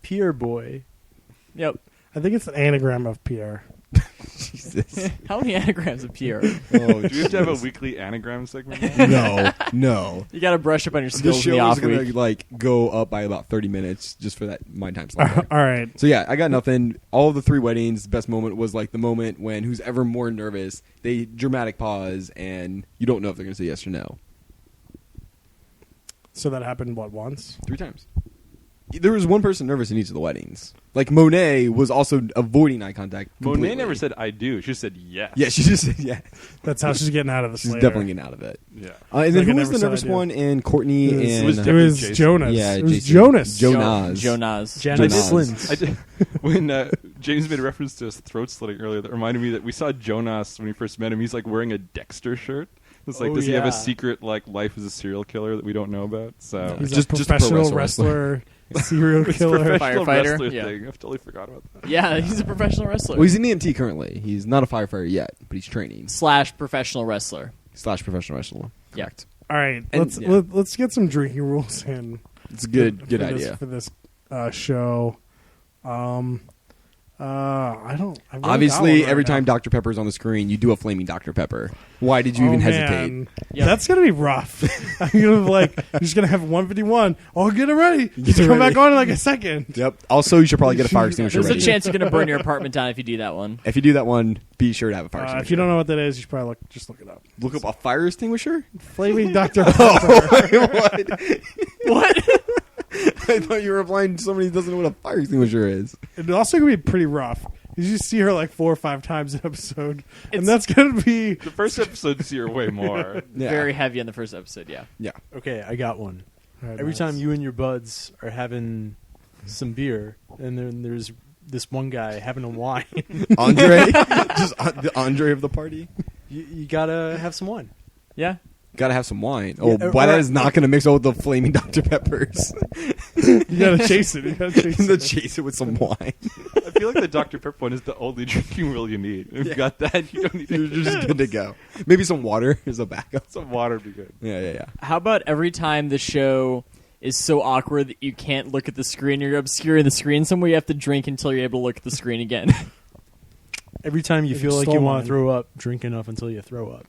Pierre boy. Yep. I think it's an anagram of Pierre. Jesus. How many anagrams of Pierre? Oh, Do we have to have a weekly anagram segment? no. You got to brush up on your This skills in show the is off gonna week. like go up by about 30 minutes just for that my time slot. All right. So yeah, I got nothing. All of the three weddings, the best moment was like the moment when who's ever more nervous, they dramatic pause and you don't know if they're going to say yes or no. So that happened, what, once? 3 times. There was one person nervous in each of the weddings. Like Monet was also avoiding eye contact. Monet completely. never said I do. She said yes. Yeah, she just said yeah. That's how she's getting out of the She's Slayer. definitely getting out of it. Yeah. And then Like I who was never the said nervous I do. one? And Courtney It was, and it was it definitely was Jason. Jonas. Yeah, it was Jason. Jonas. Jonas. Jonas. Janice Jonas. Slint. I did, when James made a reference to his throat slitting earlier, that reminded me that we saw Jonas when we first met him. He's like wearing a Dexter shirt. It's like, Oh, does he have yeah. a secret like life as a serial killer that we don't know about? So He's Just a a pro professional wrestler. wrestler, serial It's killer. professional Firefighter, wrestler yeah. thing. I've totally forgot about that. Yeah, he's a professional wrestler. Well, he's an EMT currently. He's not a firefighter yet, but he's training. / professional wrestler. / professional wrestler. Yeah. Correct. All right, And- let's get some drinking rules in. It's a good for this- idea. for this show. I don't. I really got Obviously, one right every now. time Dr. Pepper's on the screen, you do a flaming Dr. Pepper. Why did you Oh, even hesitate? man. Yep. That's gonna be rough. I'm gonna you're just gonna have 151. Oh, get it ready. Get Come ready. back on in like a second. Yep. Also, you should probably get a fire extinguisher There's a ready. chance you're going to burn your apartment down if you do that one. If you do that one, be sure to have a fire extinguisher. If you don't know what that is, you should probably just look it up. Look up a fire extinguisher? Flaming Dr. Oh, Pepper. what? What? I thought you were applying to somebody who doesn't know what a fire extinguisher is. It's also gonna be pretty rough. You just see her like 4 or 5 times an episode, and It's- that's gonna be. The first episodes here way more. Yeah. Very heavy on the first episode, yeah. Yeah. Okay, I got one. Every Nice. time you and your buds are having some beer, and then there's this one guy having a wine, Andre? Just the Andre of the party? you gotta have some wine. Yeah? Gotta have some wine. Oh, Yeah, why or- that is not gonna mix up with the flaming Dr. Peppers. You gotta chase it. You gotta chase to it. chase it with some wine. I feel like the Dr. Pepper one is the only drinking rule you need. If you got that, you don't need You're just good to go. Maybe some water as a backup. some water. Would be good. Yeah. How about every time the show is so awkward that you can't look at the screen, you're obscuring the screen somewhere, you have to drink until you're able to look at the screen again. Every time you You feel like stole you want mine. to throw up, drink enough until you throw up.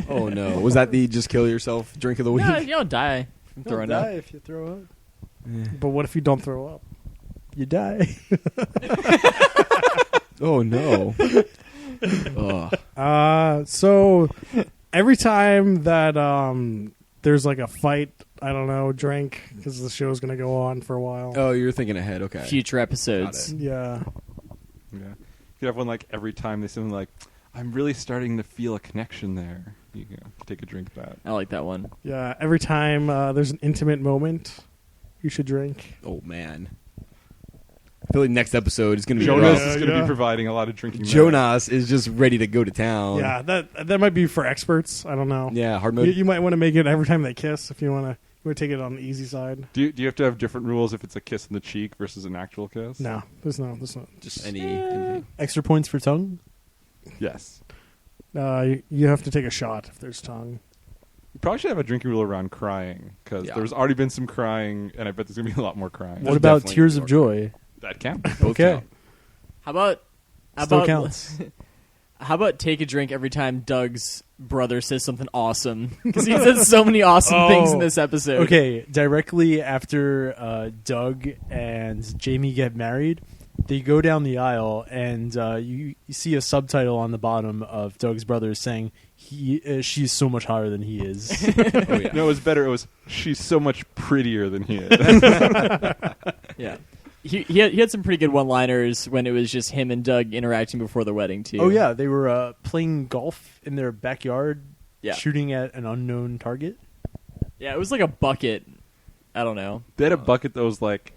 Oh no. Was that the just kill yourself drink of the week? No, you don't die from throwing You'll up. die if you throw up. But what if you don't throw up? You die. Oh no. Ugh. So every time that there's like a fight, I don't know, drink because the show's gonna go on for a while. Oh, you're thinking ahead. Okay. Future episodes. Yeah. Yeah. You could have one like every time they say something like, "I'm really starting to feel a connection there." You know, take a drink of that. I like that one. Yeah. Every time there's an intimate moment, you should drink. Oh man. I feel like next episode is gonna be Jonas rough. is going to yeah. be providing a lot of drinking. Jonas is just ready to go to town. Yeah, that might be for experts. I don't know. Yeah, hard You, mode. you might want to make it every time they kiss if you want to We're gonna take it on the easy side. Do you have to have different rules if it's a kiss in the cheek versus an actual kiss? No, there's no. Just anything. Extra points for tongue. Yes. You have to take a shot if there's tongue. You probably should have a drinking rule around crying because there's already been some crying, and I bet there's gonna be a lot more crying. What about definitely tears of more. joy? That count? Both Okay. count. How about Still counts. How about take a drink every time Doug's brother says something awesome? Because he says so many awesome things in this episode. Okay, directly after Doug and Jamie get married, they go down the aisle, and you see a subtitle on the bottom of Doug's brother saying she's so much hotter than he is. Oh, yeah. No, it was better. It was she's so much prettier than he is. Yeah. He had some pretty good one-liners when it was just him and Doug interacting before the wedding, too. Oh yeah, they were playing golf in their backyard, Yeah. shooting at an unknown target. Yeah, it was like a bucket. I don't know. They had a bucket that was like,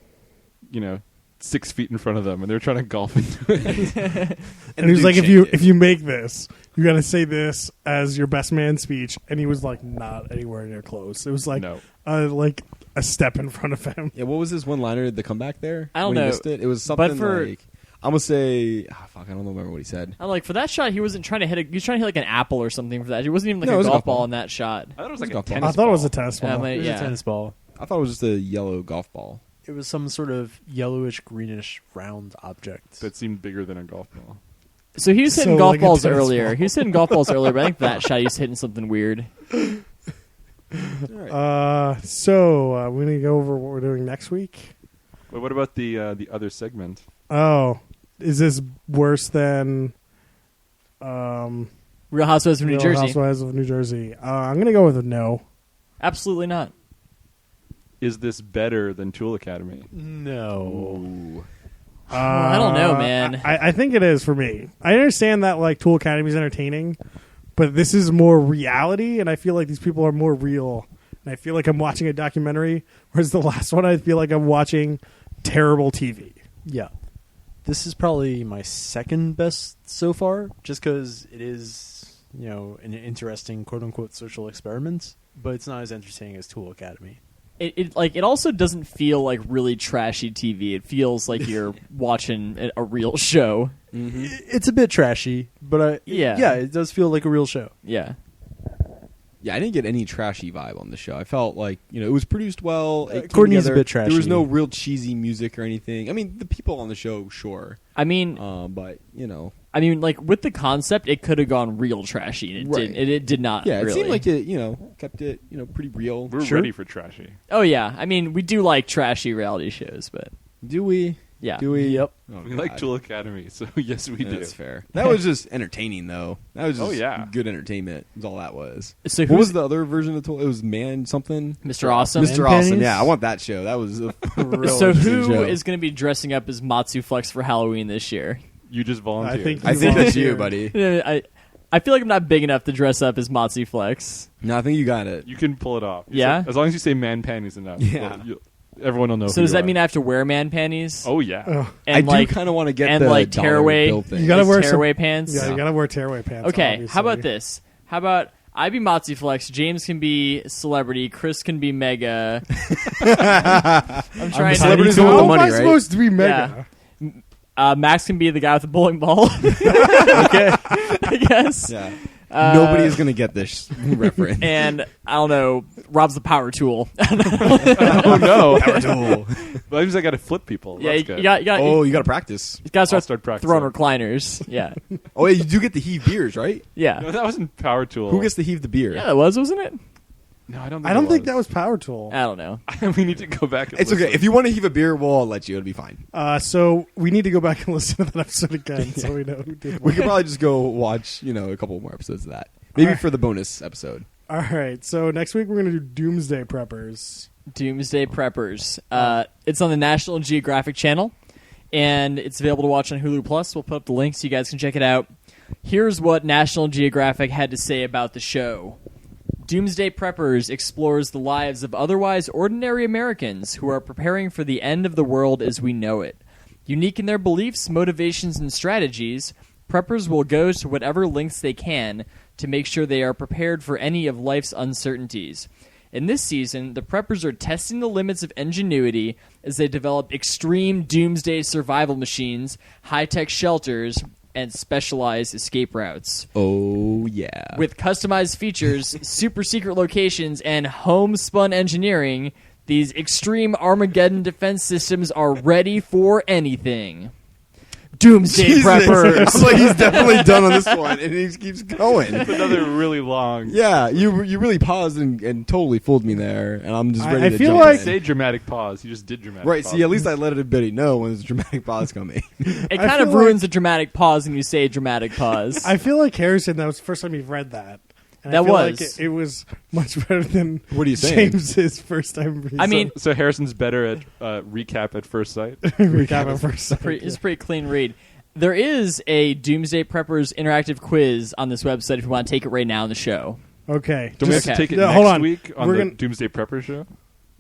6 feet in front of them, and they were trying to golf into it. And he was like, if you make this, you got to say this as your best man speech. And he was like, not anywhere near close. It was like, No. like a step in front of him. Yeah, what was his one-liner? The comeback there? I don't when he know. missed it? It was something for- like, I'm going to say, I don't remember what he said. I'm like, for that shot, he wasn't trying to hit he was trying to hit like an apple or something for that. He wasn't even like No, it a was a golf golf ball ball. in that shot. I thought it was It was like a golf ball. tennis I thought it was ball. a tennis ball. It It was Yeah. a tennis ball. I thought it was just a yellow golf ball. It was some sort of yellowish, greenish, round object. that seemed bigger than a golf ball. So he was hitting So, golf like a balls tennis earlier. ball. He was hitting golf balls earlier, but I think that shot he was hitting something weird. So we're gonna go over what we're doing next week. But what about the other segment? Oh, is this worse than Real Housewives of New Real Jersey. Housewives of New Jersey? I'm gonna go with a no. Absolutely not. Is this better than Tool Academy? No. I don't know, man. I think it is for me. I understand that like Tool Academy is entertaining, but this is more reality, and I feel like these people are more real. And I feel like I'm watching a documentary, whereas the last one I feel like I'm watching terrible TV. Yeah. This is probably my second best so far, just because it is, an interesting quote-unquote social experiment, but it's not as entertaining as Tool Academy. It also doesn't feel like really trashy TV. It feels like you're watching a real show. It's a bit trashy, but Yeah. it does feel like a real show. Yeah. Yeah, I didn't get any trashy vibe on the show. I felt like, it was produced well. It came Courtney's a together. bit trashy. There was no real cheesy music or anything. I mean, the people on the show, sure. I mean, But, like with the concept, it could have gone real trashy, and it Right. didn't. It did not. yeah, it really. seemed like it, kept it, pretty real. We're Sure. ready for trashy. Oh yeah. I mean, we do like trashy reality shows, but Do we? yeah. Do we? Yep. Oh, We like God. Tool Academy, so yes, we do. That's fair. That was just entertaining, though. That was just Oh, yeah. good entertainment. Is all that was. So What who's was the other version of Tool? It was Man something. Mr. Awesome? Mr. Man Awesome. Panties? Yeah, I want that show. That was a real So interesting who show. is going to be dressing up as Matsu Flex for Halloween this year? You just volunteered. I think that's you, buddy. I feel like I'm not big enough to dress up as Matsu Flex. No, I think you got it. You can pull it off. Yeah? As long as you say man panties enough. Yeah. Everyone will know. So who does you that are. mean I have to wear man panties? Oh yeah. Oh, and I like do kind of want to get and the like dollar tearaway. bill thing. You gotta wear some- tearaway pants. yeah, you gotta wear tearaway pants. Okay, obviously. how about this? How about I be Matsu Flex, James can be celebrity, Chris can be Mega. I'm trying to. celebrities How with the am money, I right? supposed to be Mega? Max can be the guy with the bowling ball. Okay, I guess. Yeah. Nobody is gonna get this reference. And I don't know, Rob's the power tool. Oh no. Power tool. But that means I got to flip people. Yeah, That's you good. got Oh, you got to practice. you got to I'll start start practicing. throwing recliners. Yeah, Oh, yeah, you do get to heave beers, right? yeah, No, that wasn't Power Tool. Who gets to heave the beer? yeah. That wasn't it? No, I don't. Think I don't it think that was Power Tool. I don't know. we need to go back. And It's okay. listen. If you want to heave a beer, we'll let you. It'll be fine. So we need to go back and listen to that episode again, so we know who did We what. could probably just go watch, a couple more episodes of that. Maybe Alright. for the bonus episode. All right, so next week we're gonna do Doomsday Preppers. Doomsday Preppers. It's on the National Geographic Channel, and it's available to watch on Hulu Plus. We'll put up the link so you guys can check it out. Here's what National Geographic had to say about the show. Doomsday Preppers explores the lives of otherwise ordinary Americans who are preparing for the end of the world as we know it. Unique in their beliefs, motivations, and strategies, preppers will go to whatever lengths they can to make sure they are prepared for any of life's uncertainties. In this season, the preppers are testing the limits of ingenuity as they develop extreme doomsday survival machines, high-tech shelters, and specialized escape routes. Oh yeah. With customized features, super secret locations, and homespun engineering, these extreme Armageddon defense systems are ready for anything. Doomsday Jesus. preppers. I'm like, he's definitely done on this one, and he just keeps going. It's another really long. Yeah, you really paused and totally fooled me there, and I'm just ready I to feel jump like- in. Say dramatic pause. You just did dramatic Right, pause. see, at least I let everybody know when there's a dramatic pause coming. It I kind of feel ruins a dramatic pause when you say a dramatic pause. I feel like Harrison. That was the first time you've read that. And That I feel was. like it was much better than What are you saying? James's first time. Reading. I mean, So Harrison's better at recap at first sight. recap at first. it's a pretty clean read. There is a Doomsday Preppers interactive quiz on this website if you want to take it right now in the show. Okay. Don't we have Okay. to take it No, next hold on. week on We're the gonna- Doomsday Prepper show?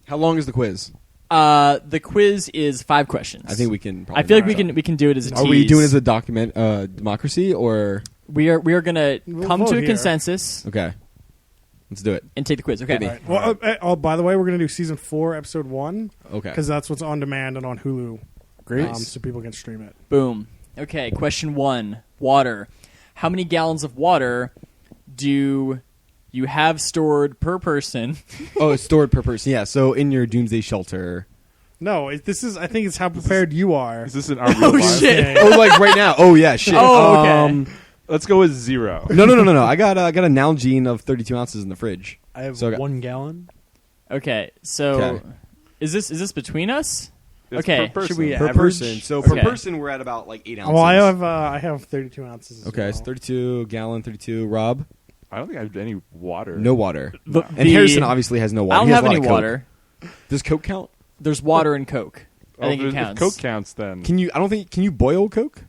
How long is the quiz? The quiz is 5 questions. I think we can. I feel like we can do it as a Are tease. we doing it as a democracy or We are gonna We'll come vote to a here. consensus okay? Let's do it. and take the quiz. Okay. Hit me. All right. Well, oh, by the way, we're going to do season 4, episode 1, Okay. because that's what's on demand and on Hulu. Great. So people can stream it. Boom. Okay. Question 1: Water. How many gallons of water do you have stored per person? Oh, it's stored per person. Yeah. So in your doomsday shelter. No, this is. I think it's how prepared you are. Is this in our real life? shit. Okay. Oh, like right now. Oh yeah. Shit. Oh, okay. Let's go with 0. No. I got a Nalgene of 32 ounces in the fridge. I have So I got- 1 gallon. Okay. So Okay. is this between us? It's Okay, per should person. we Per Average? person. So per Okay. person, we're at about like 8 ounces. Well, I have 32 ounces. As Okay, well. it's 32 gallon, 32. Rob, I don't think I have any water. no water. The- And the- Harrison obviously has no water. I don't He has have a lot any of Coke. water. Does Coke count? There's water in Coke. I think it if counts. Coke counts, then. Can you? I don't think. Can you boil Coke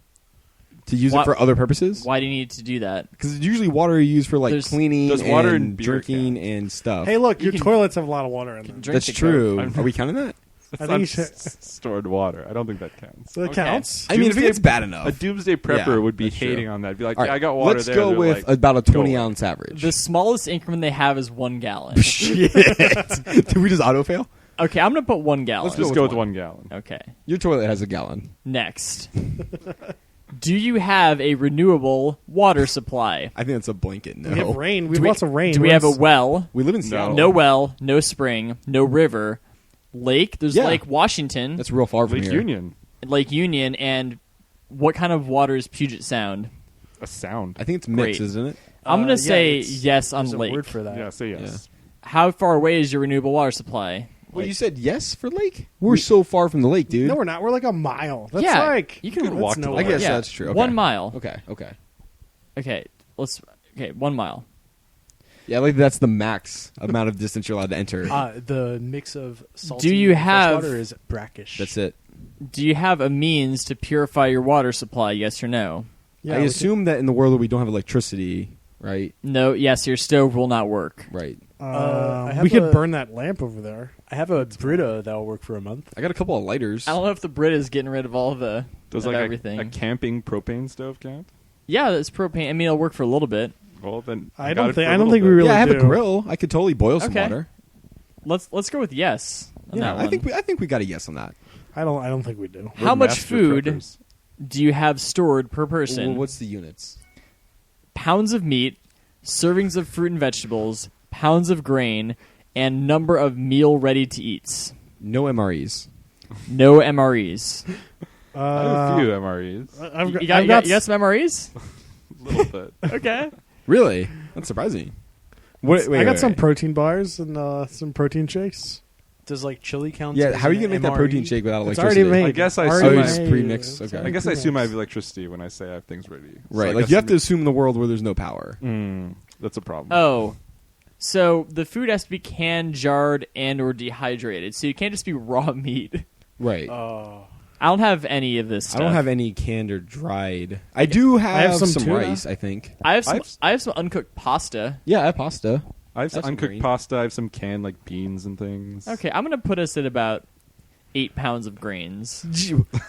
to use Wha- it for other purposes? Why do you need to do that? Because it's usually water you use for like There's- cleaning, Does water and and beer drinking count? and stuff. Hey, look, You your can- toilets have a lot of water in them. Drink that's the Coke. true. I'm- Are we counting that? That's I not think you should- stored water. I don't think that counts. So it Okay. counts. I mean, if it Doomsday- gets bad enough. A doomsday prepper Yeah, would be that's true. hating on that. Be like, All yeah, right, I got water let's there. go They're with like, about a go 20 away. ounce average. The smallest increment they have is 1 gallon. Shit. Did we just auto fail? Okay, I'm gonna put 1 gallon. Let's Just with go with one. 1 gallon. Okay. Your toilet has a gallon. Next. Do you have a renewable water supply? I think that's a blanket. No. We have rain. We Do have lots of rain. Do we have a When's- well? We live in Seattle. No well, no spring, no river, lake. There's Yeah. Lake Washington, That's real far from Lake here. Union. Lake Union, and what kind of water is Puget Sound? A sound. I think it's mixed, Great. isn't it? I'm gonna Yeah, say it's- yes on There's a lake. word for that. Yeah, say yes. How far away is your renewable water supply? Well, Like- you said yes for lake? We're so far from the lake, dude. No, we're not. We're like a mile. That's Yeah, like you can that's walk to the nowhere. I guess Yeah, that's true. Okay. 1 mile. Okay. Okay, Okay, 1 mile. Yeah, like that's the max amount of distance you're allowed to enter. The mix of salty Do you and have- fresh water is brackish. That's it. Do you have a means to purify your water supply? Yes or no? Yeah, I we assume that in the world where we don't have electricity, right? No. Yes, your stove will not work. Right. I have we could a- burn that lamp over there. I have a Brita that'll work for a month. I got a couple of lighters. I don't know if the Brit is getting rid of all of the Does of like everything. a camping propane stove count? Yeah, that's propane. I mean, it'll work for a little bit. Well, then I got don't it think. for a I don't little think we bit. really. yeah, I have do. a grill. I could totally boil some Okay. water. Let's go with yes. On Yeah, that one. I think we got a yes on that. I don't think we do. How We're much master food preppers. do you have stored per person? Well, what's the units? Pounds of meat, servings of fruit and vegetables, pounds of grain, and number of meal ready to eats. No MREs. No MREs. I have a few MREs. I've got, You got, I've you got got, you got some MREs? A little bit. Okay. Really? That's surprising. Wait, I got wait, some wait. protein bars and some protein shakes. Does like chili count? Yeah, as how are you an gonna make that MRE? protein shake without It's electricity? already made. I guess I Already assume it's made. pre-mixed, It's okay. already I guess I assume I have pre-mixed. electricity when I say I have things ready. So Right, I like guess you have to it- assume in the world where there's no power. That's a problem. Oh. So the food has to be canned, jarred, and or dehydrated. So you can't just be raw meat. Right. I don't have any of this I stuff. don't have any canned or dried. I do have, some some tuna. rice, I think. I have some. I've- I have some uncooked pasta. Yeah, I have pasta. I have some That's some uncooked green. pasta. I have some canned like beans and things. Okay, I'm gonna put us at about 8 pounds of grains.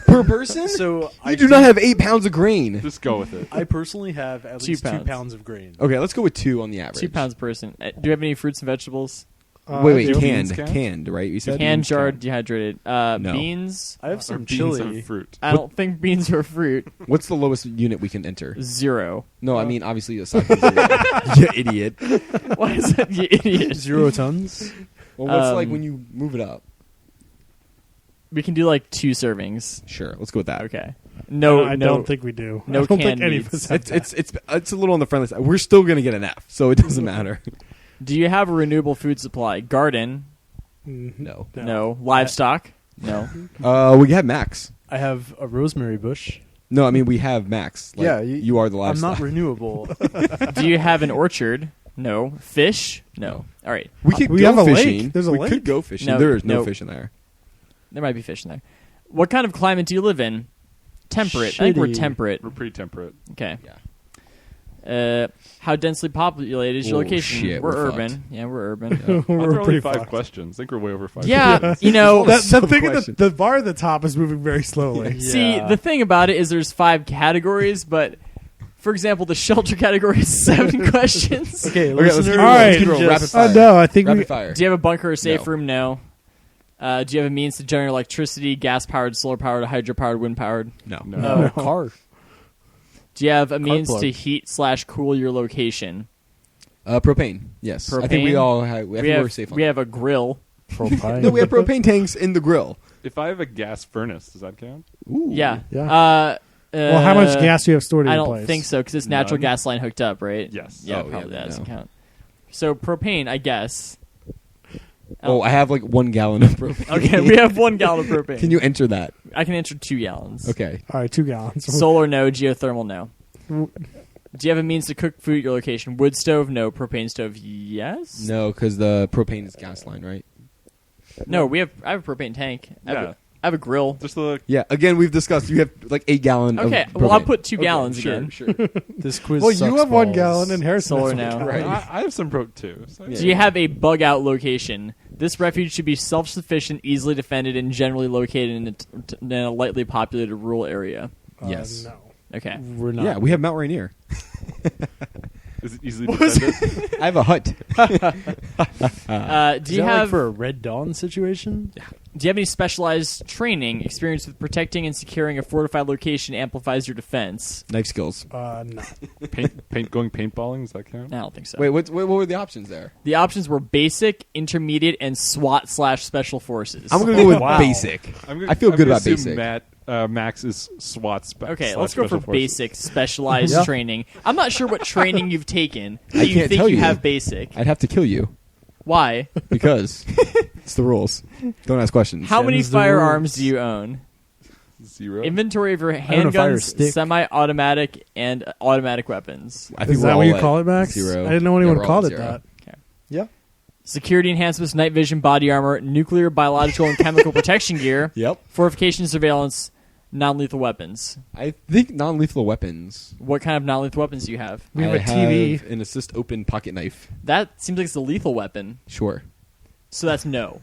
Per person? So I do not have 8 pounds of grain. Just go with it. I personally have at 2 least 2 pounds. pounds of grain. Okay, let's go with 2 on the average. 2 pounds per person. Do you have any fruits and vegetables? Wait, do. canned, Beans canned, right? You said Canned, beans jarred, canned. dehydrated. No. Beans. I have Or some beans chili. or fruit. I don't think beans are fruit. What's the lowest unit we can enter? 0. No, I mean obviously aside from 0. You idiot. Why is that, you idiot? 0 tons. Well, what's like Um, when you move it up? We can do like 2 servings. Sure, let's go with that. Okay. No, I no. don't think we do. no I don't canned think any meats. of us have It's a little on the friendly side. We're still gonna get an F, so it doesn't matter. Do you have a renewable food supply? Garden? No. No. Livestock? No. We have Max. I have a rosemary bush. No, I mean we have Max. Like, Yeah, you are the I'm livestock. not renewable. Do you have an orchard? No. Fish? No. All right. We could We go have a lake. fishing. There's a we lake. could go fishing. No, there is no nope. fish in there. There might be fish in there. What kind of climate do you live in? Temperate. I think we're Shitty. temperate. We're pretty temperate. Okay. Yeah. How densely populated is your Oh, location? shit, we're we're urban. fucked. Yeah, we're urban. Well, there We're are only pretty 5 fucked. questions. I think we're way over 5. Yeah, you know. That Some thing at questions. the bar at the top is moving very slowly. See, Yeah. the thing about it is there's 5 categories, but for example, the shelter category is 7 questions. Okay, Okay, let's listeners, do All right. you can Rapid just- fire. No, I think Rapid we. fire. Do you have a bunker or safe No. room? No. Do you have a means to generate electricity, gas-powered, solar-powered, hydro-powered, wind-powered? No. No. car. Do you have a means plug. to heat/cool your location? Propane. Yes. I think we Propane? all have. I think we're safe on we that. have a grill. Propane. No, we have propane tanks in the grill. If I have a gas furnace, does that count? Ooh. Yeah. Yeah. Well, how much gas do you have stored in I your don't place? think so because it's natural None. gas line hooked up, right? Yes. Yeah, Oh, yeah, probably that doesn't no. count. So propane, I guess. Oh, I have like 1 gallon of propane. Okay, we have 1 gallon of propane. Can you enter that? I can enter 2 gallons. Okay. All right, 2 gallons. Solar, no. Geothermal, no. Do you have a means to cook food at your location? Wood stove, no. Propane stove, yes. No, because the propane is gas line, right? No, I have a propane tank. Yeah. I have a grill. Just the Yeah. Again, we've discussed. You have like 8 gallon. Okay, Of well, I'll propane. put 2 Okay, gallons sure, again. Sure. This quiz. Well, you sucks have 1 balls. gallon and Harrison Solar has 1 now. gallon. Right. I have some pro too. So Yeah. Do you have a bug out location? This refuge should be self-sufficient, easily defended, and generally located in a lightly populated rural area. Yes. No. Okay. We're not. Yeah, we have Mount Rainier. Is it easily defended? I have a hut. Do Is you that have like for a Red Dawn situation? Do you have any specialized training experience with protecting and securing a fortified location amplifies your defense? Knife skills. No. Going paintballing, does that count? I don't think so. Wait, what were the options there? The options were basic, intermediate, and SWAT/special forces. I'm gonna go with Wow. basic. I'm I feel I'm good gonna about assume basic. Max is SWAT spec. Okay, slash let's go for special forces. basic, specialized Yeah. training. I'm not sure what training you've taken. I That you can't think tell you you. have basic. I'd have to kill you Why? because it's the rules. Don't ask questions. How many Them's the firearms rules. do you own? 0. Inventory of your own a fire handguns, stick. semi-automatic, and automatic weapons. I think Is we're that all what you at call it, Max? 0. I didn't know Yeah, anyone we're all called at it 0. that. Yeah. Security enhancements, night vision, body armor, nuclear, biological, and chemical protection gear, Yep. fortification, surveillance, non-lethal weapons. I think non-lethal weapons. What kind of non-lethal weapons do you have? We have I a TV. have an assist open pocket knife. That seems like it's a lethal weapon, Sure. so that's no.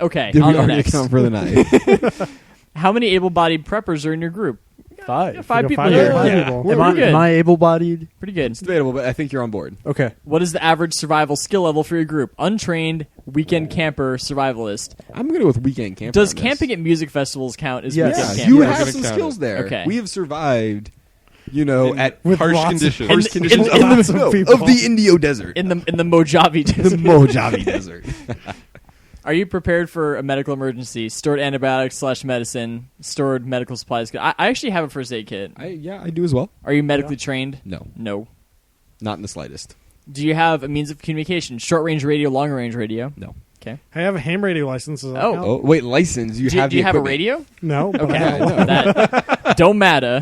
Okay, Did on we the already next. account for the knife? How many able-bodied preppers are in your group? 5. 5 got people. 5 Yeah, people. yeah. People. We're Am I, pretty good. am I able-bodied? Pretty good. It's debatable, but I think you're on board. Okay. What is the average survival skill level for your group? Untrained, weekend camper, survivalist. I'm gonna go with weekend camper. Does on this. camping at music festivals count as Yes. weekend Yeah, Yeah, camper? you we're have gonna some count skills it. there. Okay. We have survived, at With harsh lots of- conditions. harsh In- conditions in- in of, lots of no, people. of the Indio Desert, in the Mojave the Desert. Mojave Desert. Are you prepared for a medical emergency? Stored antibiotics/medicine, stored medical supplies. I actually have a first aid kit. I do as well. Are you medically trained? No, No. not in the slightest. Do you have a means of communication? Short range radio, long range radio. No. Okay. I have a ham radio license. Does that Oh. count? Oh wait, license. You Do have. you the have a equipment. radio? No. but Okay. Yeah, I know. That don't matter.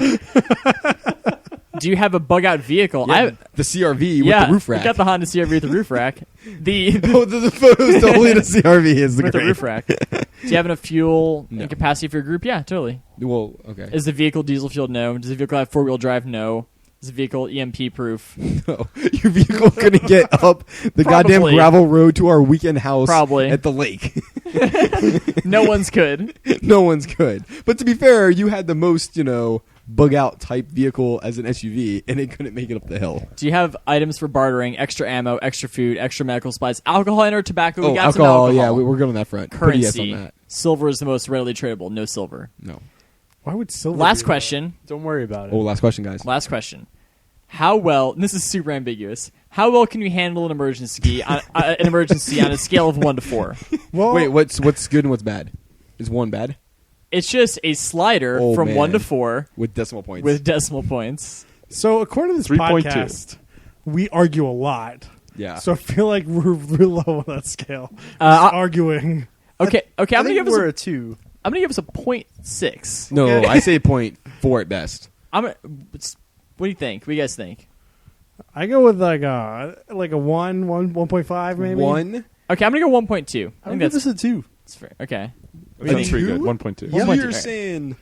Do you have a bug out vehicle? Yeah, the CRV yeah, with the roof we rack. got the Honda CRV with the roof rack. The oh, the photos totally the CRV is the with the great. roof rack. Do you have enough fuel No. and capacity for your group? Yeah, totally. Well, okay. Is the vehicle diesel fueled? No. Does the vehicle have 4-wheel drive? No. Is the vehicle EMP proof? No. Your vehicle couldn't get up the goddamn Probably. gravel road to our weekend house Probably. at the lake. No one's could. No one's could. But to be fair, you had the most, bug out type vehicle as an SUV, and it couldn't make it up the hill. Do you have items for bartering, extra ammo, extra food, extra medical supplies, alcohol and or tobacco? We got some alcohol. Yeah, we're good on that front. Pretty yes Currency. on that. Silver is the most readily tradable. No silver. No. Why would silver? Last be question. Don't worry about it. Oh, last question, guys. Last question. How well? And this is super ambiguous. How well can you handle an emergency on a scale of 1 to 4? Well, Wait, what's good and what's bad? Is one bad? It's just a slider Oh, from man. 1 to 4 With decimal points. with decimal points. so according to this 3.2. podcast, we argue a lot. yeah. So I feel like we're real low on that scale. Uh, Just arguing. Okay. I I'm gonna think give us. we're A, a 2. I'm gonna give us a 0.6. no, Okay. I say 0.4 at best. What do you think? What do you guys think? I go with like a 1.5 maybe. 1? Okay, I'm gonna go 1.2. I I think give that's this a 2. fair. Okay. That sounds pretty two? good. 1.2. Yeah, 1.2. you're Alright. saying...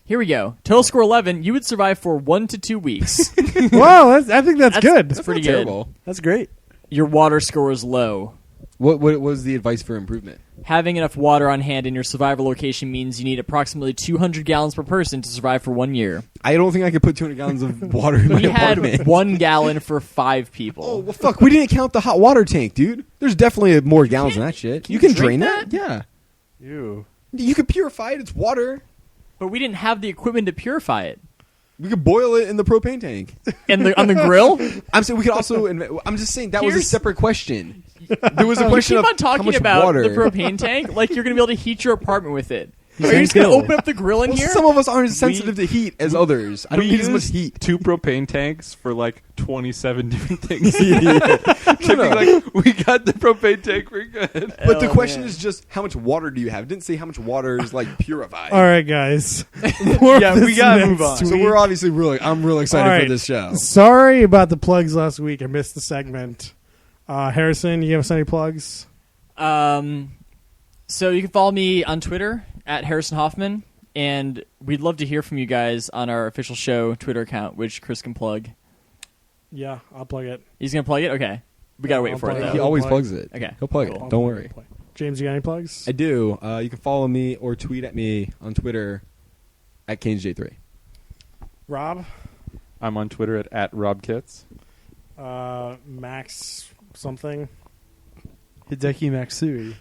Here we go. Total score 11. You would survive for 1 to 2 weeks. Wow, I think that's good. That's pretty not good. terrible. That's great. Your water score is low. What was the advice for improvement? Having enough water on hand in your survival location means you need approximately 200 gallons per person to survive for 1 year. I don't think I could put 200 gallons of water in my We had apartment. 1 gallon for 5 people. Oh, well, fuck. We didn't count the hot water tank, dude. There's definitely more gallons than that shit. You can drink drain that? Yeah. Ew. You could purify it. It's water. But we didn't have the equipment to purify it. We could boil it in the propane tank. And on the grill? I'm saying we could also... I'm just saying that was a Here's- separate question. There was a You question keep of on how talking much about water. the propane tank like you're going to be able to heat your apartment with it. Are you saying just going to Bill. open up the grill in Well, here? some of us aren't as sensitive to heat as others. I don't We need as much used heat. 2 propane tanks for like 27 different things. No. Like, we got the propane tank. We're good. But the Oh, question man. is just how much water do you have? It didn't say how much water is like purified. All right, guys. Yeah, we gotta move on. So we're obviously I'm real excited All right. for this show. Sorry about the plugs last week. I missed the segment. Harrison, you give us any plugs? So you can follow me on Twitter at Harrison Hoffman, and we'd love to hear from you guys on our official show Twitter account, which Chris can plug. Yeah, I'll plug it. He's gonna plug it. Okay, we gotta wait I'll for it plug though. He always plugs it. Okay. He'll plug Cool. it. Don't worry. James, you got any plugs? I do. You can follow me or tweet at me on Twitter at CanesJ3. Rob? I'm on Twitter at RobKits. Max something? Hideki Matsui.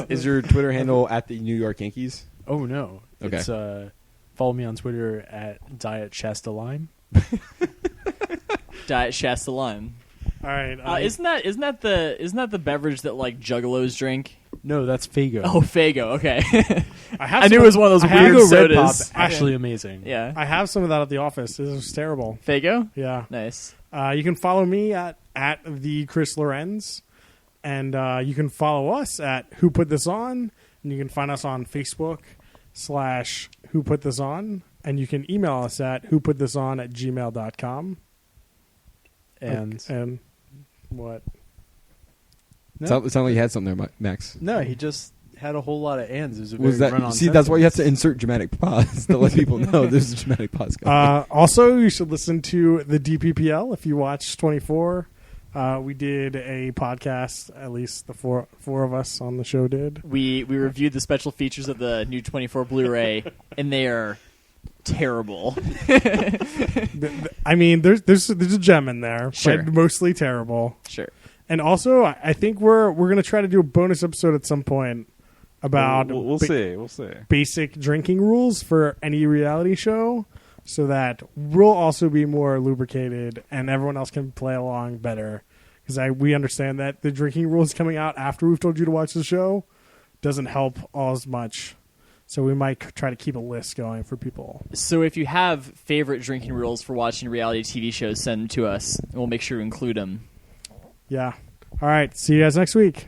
Is your Twitter handle at the New York Yankees? Oh, no. Okay. It's, follow me on Twitter at Diet Shasta Lime. Diet Shasta Lime. All right. Isn't that the beverage that like juggalos drink? No, that's Fago. Oh, Fago. Okay. have I knew some- it was one of those I have weird Fago Red Pop, sodas. actually amazing. Yeah. I have some of that at the office. This is terrible. Fago. Yeah. Nice. You can follow me at the Chris Lorenz, and you can follow us at Who Put This On, and you can find us on Facebook / Who Put This On, and you can email us at whoputthison@gmail.com. And what? It sounded like you had something there, Max. no, he just had a whole lot of ands. It was a Was very that? run-on See, that's why you have to sentence. insert dramatic pause to let people know there's a dramatic pause going. Also, you should listen to the DPPL if you watch 24. We did a podcast. At least the four of us on the show did. We reviewed the special features of the new 24 Blu-ray, and they are terrible. I mean, there's a gem in there, Sure. but mostly terrible. Sure. And also, I think we're gonna try to do a bonus episode at some point about We'll see. We'll see. basic drinking rules for any reality show, so that we'll also be more lubricated and everyone else can play along better. Because we understand that the drinking rules coming out after we've told you to watch the show doesn't help all as much. So we might try to keep a list going for people. So if you have favorite drinking rules for watching reality TV shows, send them to us, and we'll make sure to include them. Yeah. All right. See you guys next week.